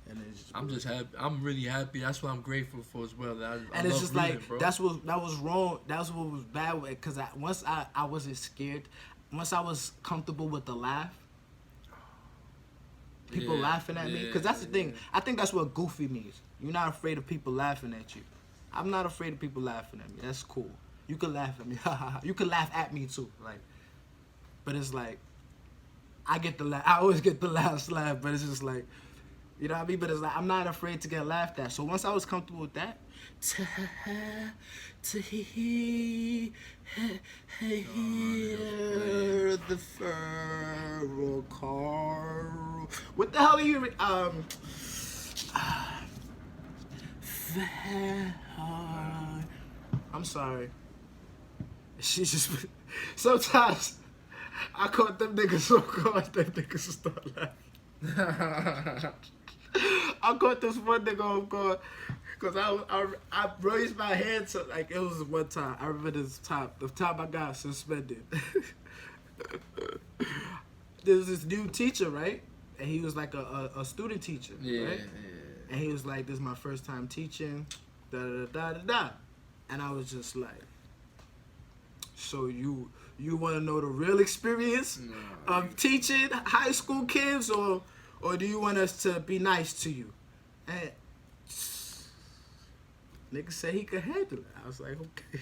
And I'm just happy. I'm really happy. That's what I'm grateful for as well. I and it's love just reading, like bro. that was wrong. That's what was bad with it. Cause once I wasn't scared. Once I was comfortable with the laugh, people laughing at me. Cause that's the thing. I think that's what goofy means. You're not afraid of people laughing at you. I'm not afraid of people laughing at me. That's cool. You can laugh at me. You can laugh at me too. Like, but it's like I always get the last laugh. But it's just like. You know what I mean? But it's like, I'm not afraid to get laughed at. So once I was comfortable with that, to hear the feral car. What the hell are you? I'm sorry. She just. Sometimes I caught them niggas so hard, them niggas start laughing. I caught this one nigga off guard because I raised my hand so like it was one time. I remember the time I got suspended. There was this new teacher, right? And he was like a student teacher, right? Yeah. And he was like, "This is my first time teaching." Da da da da da. And I was just like, "So you want to know the real experience of teaching high school kids, or do you want us to be nice to you?" And nigga said he could handle it. I was like, okay.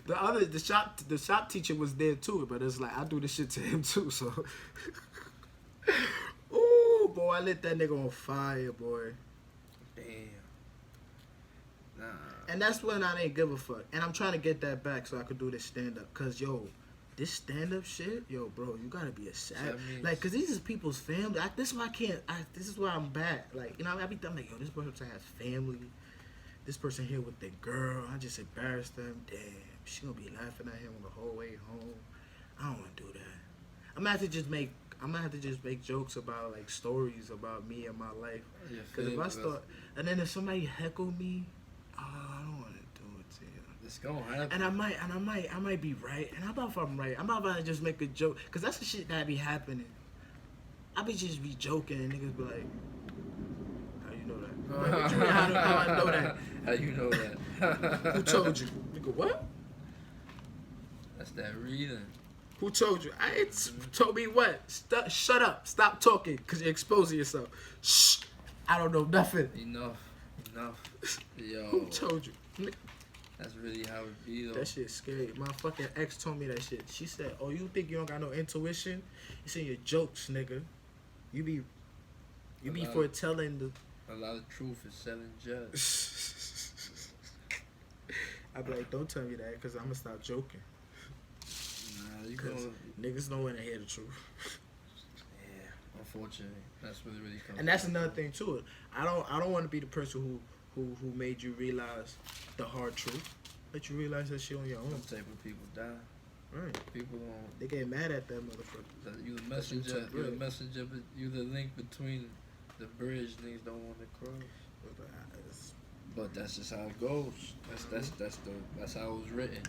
The shop teacher was there too, but it's like I do this shit to him too. So, ooh, boy, I lit that nigga on fire, boy. Damn. Nah. And that's when I didn't give a fuck. And I'm trying to get that back so I could do this stand up. Cause yo, this stand-up shit, yo, bro, you gotta be a savage. That means- Like, cause these is people's family. This is why I can't. This is why I'm bad. Like, you know, I be thinking, like, yo, this person has family. This person here with their girl. I just embarrassed them. Damn, she gonna be laughing at him the whole way home. I don't wanna do that. I'm gonna have to just make jokes about like stories about me and my life. Yeah, Cause if I that's- start, and then if somebody heckle me, I don't wanna do it to you. It's gonna happen. And I might be right. And how about if I'm right? I'm about to just make a joke. Cause that's the shit that be happening. I be just be joking and niggas be like, how you know that? I'm like, what you mean, how I know that? How you know that? Who told you? Nigga, what? That's that reading. Who told you? Told me what? Shut up. Stop talking because you're exposing yourself. Shh. I don't know nothing. Enough. Yo. Who told you? That's really how it be though. That shit's scary. My fucking ex told me that shit. She said, oh, you think you don't got no intuition? You say your jokes, nigga. You be foretelling the... A lot of truth is selling just. I be like, don't tell me that because I'm going to stop joking. Nah, you Because gonna... niggas don't want to hear the truth. Yeah, unfortunately. That's what it really comes And that's down another to. thing too. I don't want to be the person who made you realize the hard truth. Let you realize that shit on your own. Some type of people die. Right. People don't... They get mad at that motherfucker. You the That's what messenger. took You the bread. messenger, but you the link between the bridge. Niggas don't want to cross. But that's just how it goes. That's how it was written.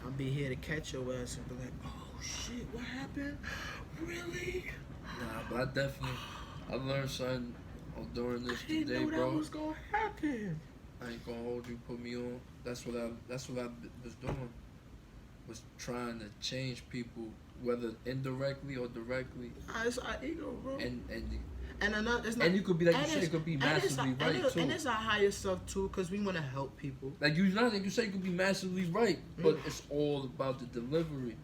I'll be here to catch your ass and be like, oh shit, what happened? Really? Nah, but I learned something during this I didn't today, know that bro. was gonna happen. I ain't gonna hold you. Put me on. That's what I was doing. Was trying to change people, whether indirectly or directly. It's our ego, bro. And another, it's not, and you could be like you and said, it's- it could be and it's massively our- right and too. And it's our higher self too, because we want to help people. Like you say, you could be massively right, but it's all about the delivery.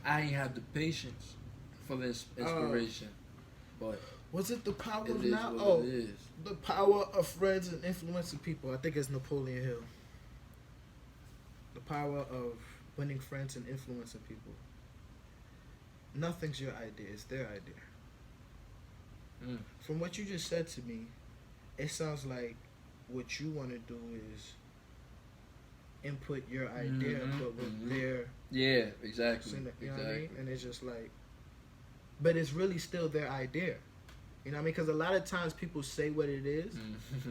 I ain't have the patience for this inspiration, but Was it the power it of is now? what Oh, it is. the power of friends and influencing people. I think it's Napoleon Hill. The power of winning friends and influencing people. Nothing's your idea; it's their idea. Mm. From what you just said to me, it sounds like what you want to do is input your idea, but with their, Yeah, exactly. you know what I mean? And it's just like, but it's really still their idea. You know what I mean? Because a lot of times people say what it is,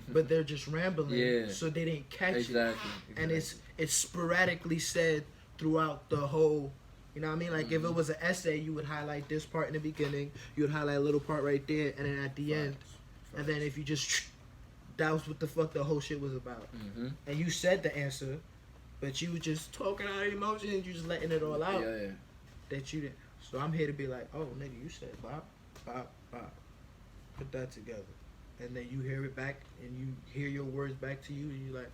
but they're just rambling, Yeah. so they didn't catch Exactly. it. And it's sporadically said throughout the whole. You know what I mean? Like if it was an essay, you would highlight this part in the beginning, you would highlight a little part right there, and then at the end, and then if you just, that was what the fuck the whole shit was about. Mm-hmm. And you said the answer, but you was just talking out of emotion and you just letting it all out. Yeah. That you didn't. So I'm here to be like, oh nigga, you said bop, bop, bop. Put that together, and then you hear it back, and you hear your words back to you, and you like,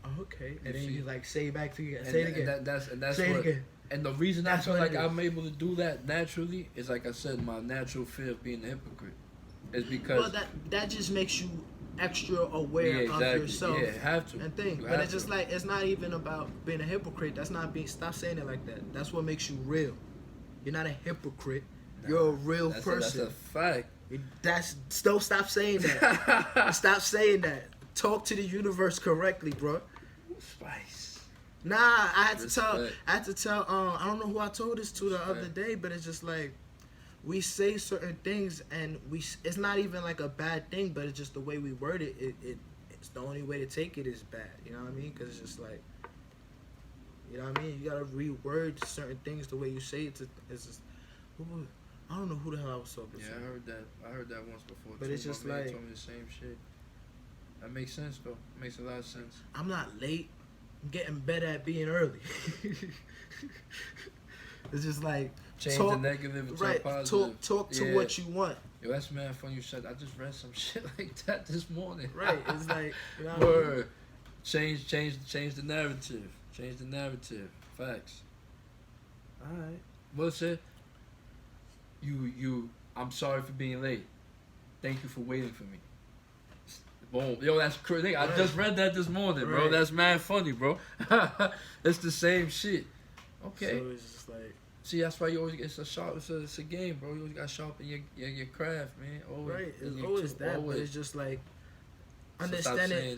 oh, okay, and then you like say it back to you, say it again, And that's say what, it again. And the reason I That's feel what like it is. I'm able to do that naturally is, like I said, my natural fear of being a hypocrite. Is because Well, that just makes you extra aware of yourself. Yeah, have to. And thing, You but have it's just to. like it's not even about being a hypocrite. That's not being. Stop saying it like that. That's what makes you real. You're not a hypocrite. You're a real person. That's a fact. Don't stop saying that. Stop saying that. Talk to the universe correctly, bro. Spice. Nah, I had Respect. to tell. I don't know who I told this to the other day, but it's just like we say certain things, and it's not even like a bad thing, but it's just the way we word it. It's the only way to take it is bad. You know what I mean? Because it's just like, you know what I mean. You gotta reword certain things the way you say it. It's just, I don't know who the hell I was talking Yeah, to. I heard that once before. But too. it's just My man like- told me the same shit. That makes sense though. Makes a lot of sense. I'm not late. I'm getting better at being early. It's just like Change talk, the negative into right. a positive. Talk to Yeah. what you want. Yo, that's mad funny you said. I just read some shit like that this morning. Right. It's like, you know what I mean? Word. Change the narrative. Change the narrative. Facts. Alright. What's it? I'm sorry for being late. Thank you for waiting for me. Boom. Yo, that's crazy. I Right. just read that this morning, bro. Right. That's mad funny, bro. It's the same shit. Okay. So it's just like. See, that's why you always it's a game, bro. You always got to sharpen your craft, man. Always. Right, it's always that, always. but it's just like So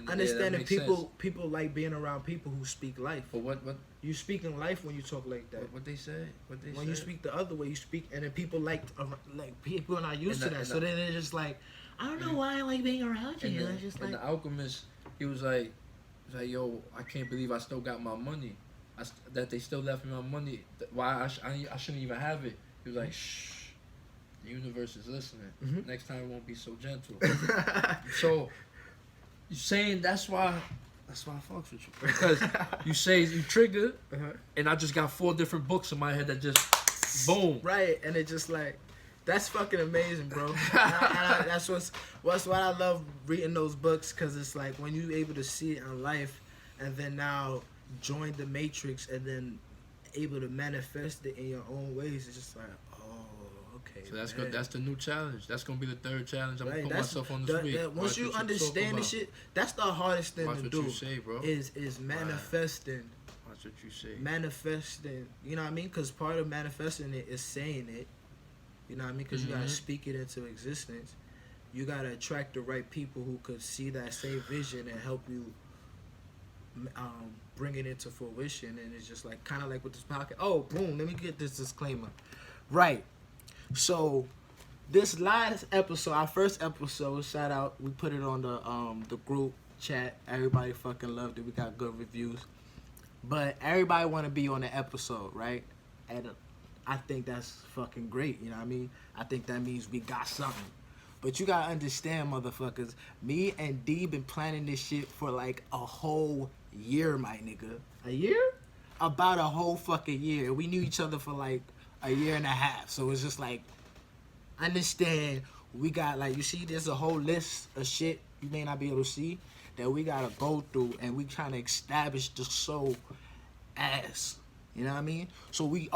understanding people like being around people who speak life. But what you speak in life when you talk like that. what they say? When you speak the other way, you speak, and then people like people are not used to that. So then they're just like, I don't know why I like being around you. And, just and like the alchemist, he was like, yo, I can't believe I still got my money. That they still left me my money. Why I shouldn't even have it. He was like, shh, the universe is listening. Mm-hmm. Next time it won't be so gentle. So you saying that's why I fucks with you, because you say you trigger, and I just got 4 different books in my head that just boom. Right, and it just like that's fucking amazing, bro. and that's what I love reading those books, because it's like when you able to see it in life, and then now join the matrix, and then able to manifest it in your own ways. It's just like, oh, okay. So that's the new challenge. That's gonna be the 3rd challenge. I'm gonna put myself on this week. Once you understand this shit, that's the hardest thing to do. Watch what you say, bro. Is manifesting. Watch what you say. Manifesting. You know what I mean? Because part of manifesting it is saying it. You know what I mean? Because you gotta speak it into existence. You gotta attract the right people who could see that same vision and help you bring it into fruition. And it's just like kind of like with this podcast. Oh, boom! Let me get this disclaimer. Right. So this last episode, our first episode, shout out, we put it on the group chat. Everybody fucking loved it. We got good reviews. But everybody want to be on the episode, right? And I think that's fucking great, you know what I mean? I think that means we got something. But you gotta understand, motherfuckers, me and D been planning this shit for like a whole year, my nigga. A year? About a whole fucking year. We knew each other for like a year and a half. So it's just like, understand, we got like, you see, there's a whole list of shit you may not be able to see that we gotta go through, and we trying to establish the soul as, you know what I mean? So we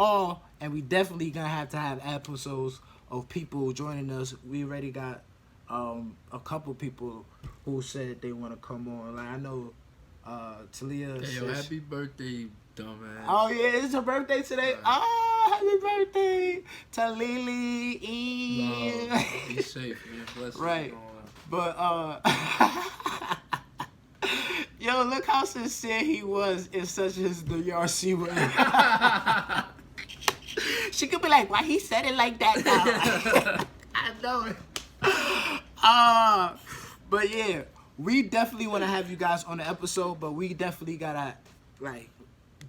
definitely gonna have to have episodes of people joining us. We already got a couple people who said they want to come on. Like I know Talia. Hey, yo, happy birthday, dumbass. Oh yeah, it's her birthday today. Oh, happy birthday to Lily. No, be safe, man. Bless right. You. But yo, look how sincere he was in such as the RC way. She could be like, why he said it like that now? I know it. But yeah, we definitely want to have you guys on the episode, but we definitely gotta like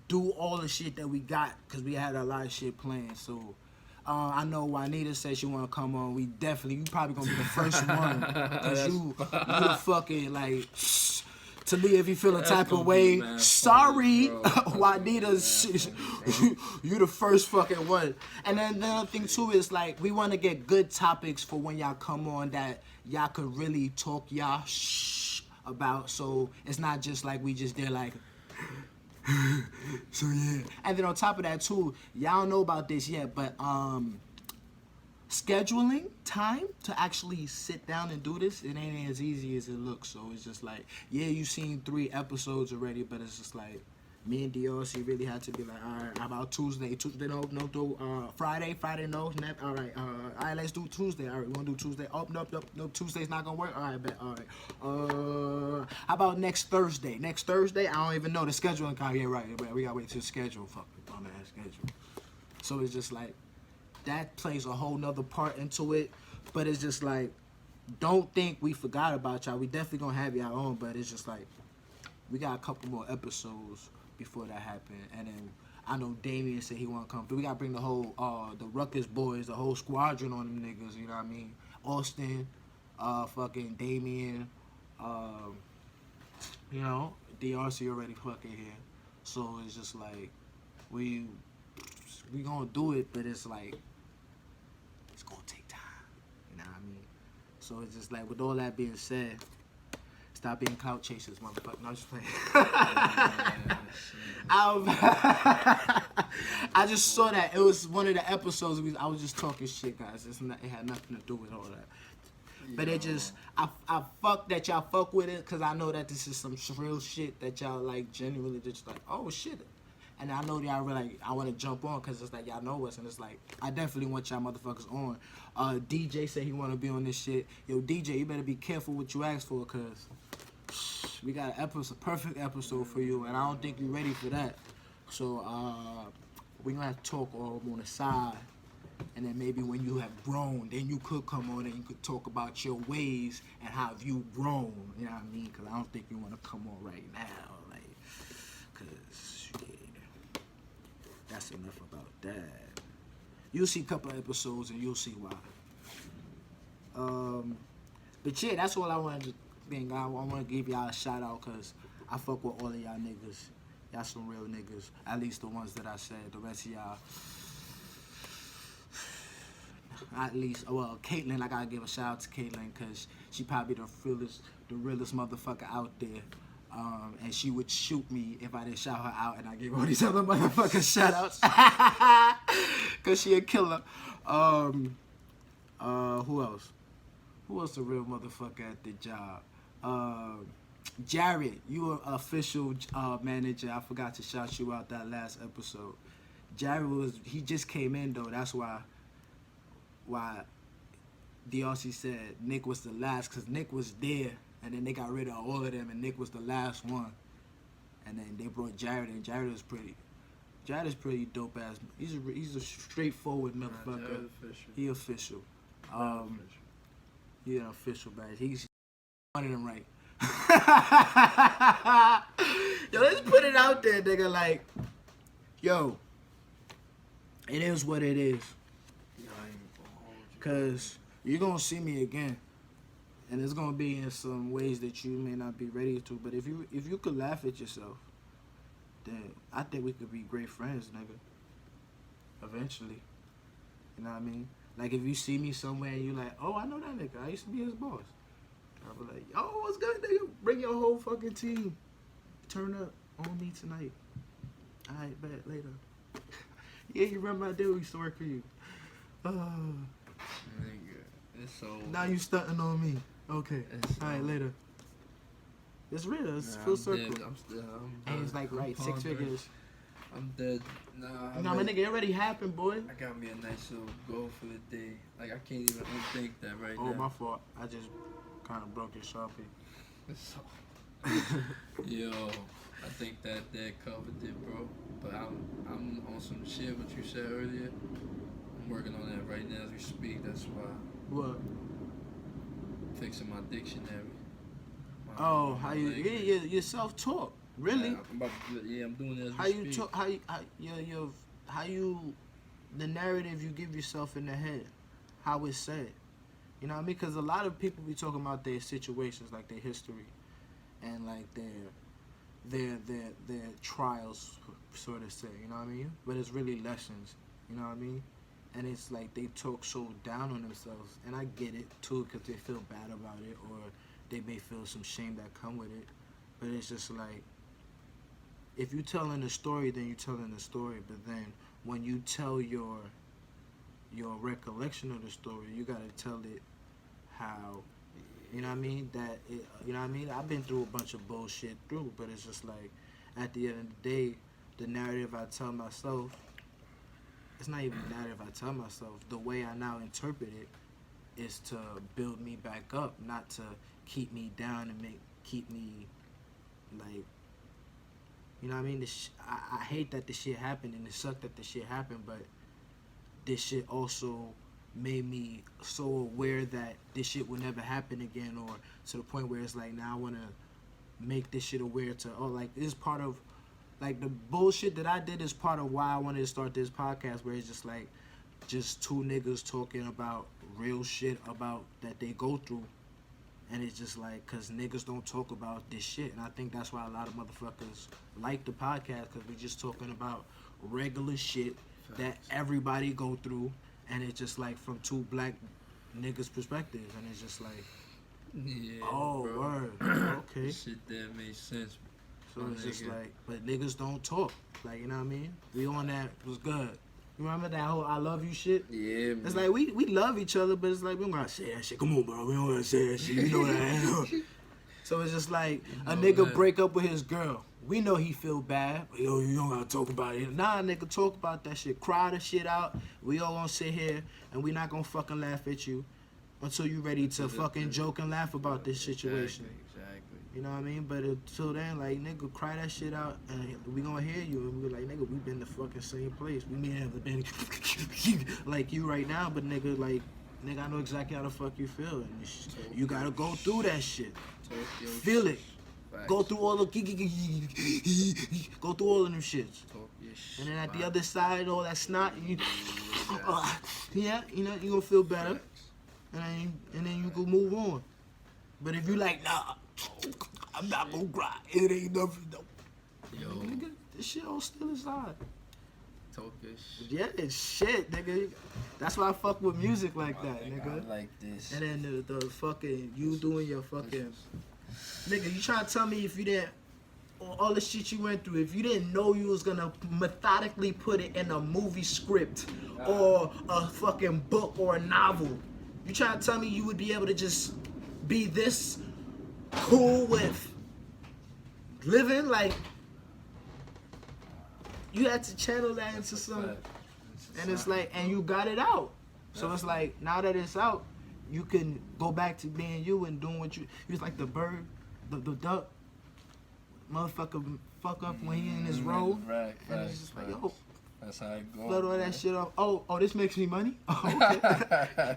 do all the shit that we got, because we had a lot of shit planned. So I know Juanita said she want to come on. We definitely, you probably gonna be the first one, because you the fucking like. Talia, if you feel a type of way, sorry, Juanita's, you the first fucking one. And then the other thing too is like, we want to get good topics for when y'all come on that y'all could really talk y'all about. So it's not just like we just did like, so yeah. And then on top of that too, y'all don't know about this yet, but scheduling time to actually sit down and do this, it ain't as easy as it looks. So it's just like, yeah, you've seen 3 episodes already, but it's just like, me and DRC really had to be like, all right, how about Tuesday no, do Friday no, all right, let's do Tuesday. All right, we want to do Tuesday. Oh, nope, Tuesday's not gonna work. All right, bet. All right, how about next Thursday? I don't even know the scheduling. Yeah, right, we gotta wait till the schedule. Fuck the bum ass schedule. So it's just like, that plays a whole nother part into it. But it's just like, don't think we forgot about y'all. We definitely gonna have y'all on, but it's just like, we got a couple more episodes before that happen. And then I know Damien said he wanna come through. We gotta bring the whole the Ruckus boys, the whole squadron on them niggas, you know what I mean? Austin, fucking Damien, you know, DRC already fucking here. So it's just like, we gonna do it, but it's like, it's gonna take time, you know what I mean? So it's just like, with all that being said, stop being clout chasers, motherfucker. No, I'm just playing. I just saw that. It was one of the episodes I was just talking shit, guys. It had nothing to do with all that. But it just, I fuck that y'all fuck with it, because I know that this is some real shit that y'all like genuinely just like, oh shit. And I know y'all really like, I want to jump on because it's like y'all know us, and it's like I definitely want y'all motherfuckers on. DJ said he want to be on this shit. Yo, DJ, you better be careful what you ask for, cause we got an episode, a perfect episode for you, and I don't think you're ready for that. So we gonna have to talk all on the side, and then maybe when you have grown, then you could come on and you could talk about your ways and how have you grown. You know what I mean? Cause I don't think you want to come on right now, like, cause yeah. That's enough about that. You'll see a couple of episodes and you'll see why. But yeah, that's all I wanted to think. I want to give y'all a shout out because I fuck with all of y'all niggas. Y'all some real niggas. At least the ones that I said. The rest of y'all, at least, well, Caitlyn, I gotta give a shout out to Caitlyn because she probably the realest motherfucker out there. And she would shoot me if I didn't shout her out, and I gave all these other motherfuckers shout outs. Cause she a killer. Who else? Who else a real motherfucker at the job? Jared, you an official manager. I forgot to shout you out that last episode. Jared he just came in though. That's why DRC said Nick was the last, cause Nick was there. And then they got rid of all of them, and Nick was the last one. And then they brought Jared, and Jared is pretty dope ass. He's a straightforward motherfucker. He official. He an official badge. He's one of them right. Yo, let's put it out there, nigga. Like, yo, it is what it is. Cause you're gonna see me again. And it's gonna be in some ways that you may not be ready to, but if you could laugh at yourself, then I think we could be great friends, nigga. Eventually, you know what I mean? Like if you see me somewhere and you like, oh, I know that nigga. I used to be his boss. I'll be like, yo, what's good, nigga? Bring your whole fucking team. Turn up on me tonight. All right, bet later. Yeah, you remember I did we used to work for you. Nigga, it's so. Now you stunting on me. Okay. All right, later. It's real. It's full circle. Dead. And it's like, right, 6 figures. I'm dead. Nah, my nigga, it already happened, boy. I got me a nice little goal for the day. Like, I can't even unthink that right now. Oh, my fault. I just kind of broke your Sharpie. So, yo, I think that covered it, bro. But I'm on some shit, what you said earlier. I'm working on that right now as we speak. That's why. What? Fixing my dictionary. How you? Yeah, your self-talk. Really? Yeah, I'm doing that. How you talk? How you? The narrative you give yourself in the head, how it's said. You know what I mean? Because a lot of people be talking about their situations, like their history, and like their trials, sort of say. You know what I mean? But it's really lessons. You know what I mean? And it's like they talk so down on themselves, and I get it too, because they feel bad about it, or they may feel some shame that come with it. But it's just like, if you telling the story, then you telling the story. But then when you tell your recollection of the story, you gotta tell it how, you know what I mean? That it, you know what I mean? I've been through a bunch of bullshit through, but it's just like, at the end of the day, the narrative I tell myself. It's not even the narrative I tell myself. The way I now interpret it is to build me back up, not to keep me down and keep me like, you know what I mean? I hate that this shit happened, and it sucked that this shit happened, but this shit also made me so aware that this shit will never happen again, or to the point where it's like, now I want to make this shit aware to, like, this is part of, like, the bullshit that I did is part of why I wanted to start this podcast, where it's just like, just two niggas talking about real shit about that they go through. And it's just like, cause niggas don't talk about this shit. And I think that's why a lot of motherfuckers like the podcast, cause we just talking about regular shit that everybody go through. And it's just like from two black niggas' perspectives. And it's just like, yeah, oh, bro. Word. Okay. Shit that makes sense. So it's just like, but niggas don't talk. Like, you know what I mean? We on that, was good. You remember that whole I love you shit? Yeah, man. It's like, we love each other, but it's like, we don't gotta say that shit. Come on, bro. We don't gotta say that shit. You know what I am. So it's just like a know nigga that. break up with his girl. We know he feel bad. Yo, you don't gotta talk about it. Nah, nigga, talk about that shit. Cry the shit out. We all gonna sit here and we not gonna fucking laugh at you until you ready to fucking joke and laugh about this situation. Exactly. You know what I mean? But until then, like, nigga, cry that shit out and we gonna hear you. And we like, nigga, we been the fucking same place. We may have been like you right now, but nigga, like, nigga, I know exactly how the fuck you feel. And you gotta go through that shit. Feel it. Facts. Go through all the go through all of them shits. Talk your shit. And then at the other side, all that snot, yeah, you know, you gonna feel better. And then you can move on. But if you like, nah, I'm not gonna cry. It ain't nothing though. Yo, Nigga, this shit all still inside. talk your shit. Yeah, it's shit, nigga. That's why I fuck with music like that, nigga. I like this. And then the fucking, you doing your fucking, nigga, you trying to tell me if you didn't, all the shit you went through, if you didn't know you was gonna methodically put it in a movie script or a fucking book or a novel, you trying to tell me you would be able to just be this cool with living? Like, you had to channel that into some, and it's like, and you got it out. So it's like, now that it's out, you can go back to being you and doing what you was like the bird, the duck, motherfucker fuck up when he in his role. Right, And it's just like, yo, that's how it goes. flood all that shit off. Oh, this makes me money? Oh, okay.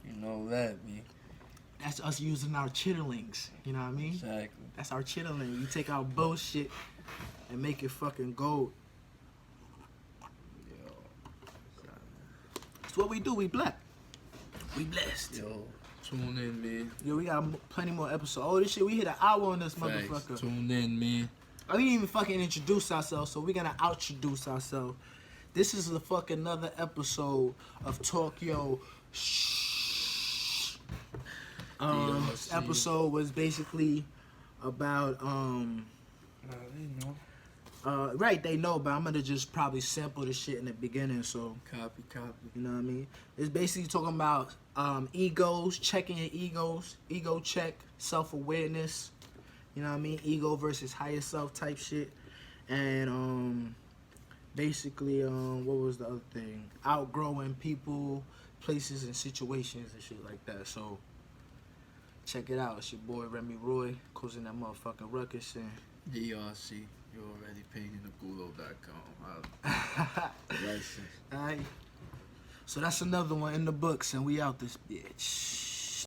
You know that, me. That's us using our chitterlings, you know what I mean? Exactly. That's our chitterling. You take our bullshit and make it fucking gold. Yo. That's what we do. We black. We blessed. Yo, tune in, man. Yo, we got plenty more episodes. Oh, this shit, we hit an hour on this Facts. motherfucker. Tune in, man. We didn't even fucking introduce ourselves, so we're gonna outintroduce ourselves. This is the fucking another episode of Talk Yo. This episode was basically about They know. right, they know, but I'm gonna just probably sample the shit in the beginning, so Copy. you know what I mean? It's basically talking about egos, checking your egos, ego check, self-awareness, you know what I mean? Ego versus higher self type shit. And basically what was the other thing? Outgrowing people, places and situations and shit like that. So check it out. It's your boy Remy Roy, causing that motherfucking ruckus and DRC. You already paid in the gulo.com. License. alright. So that's another one in the books and we out this bitch.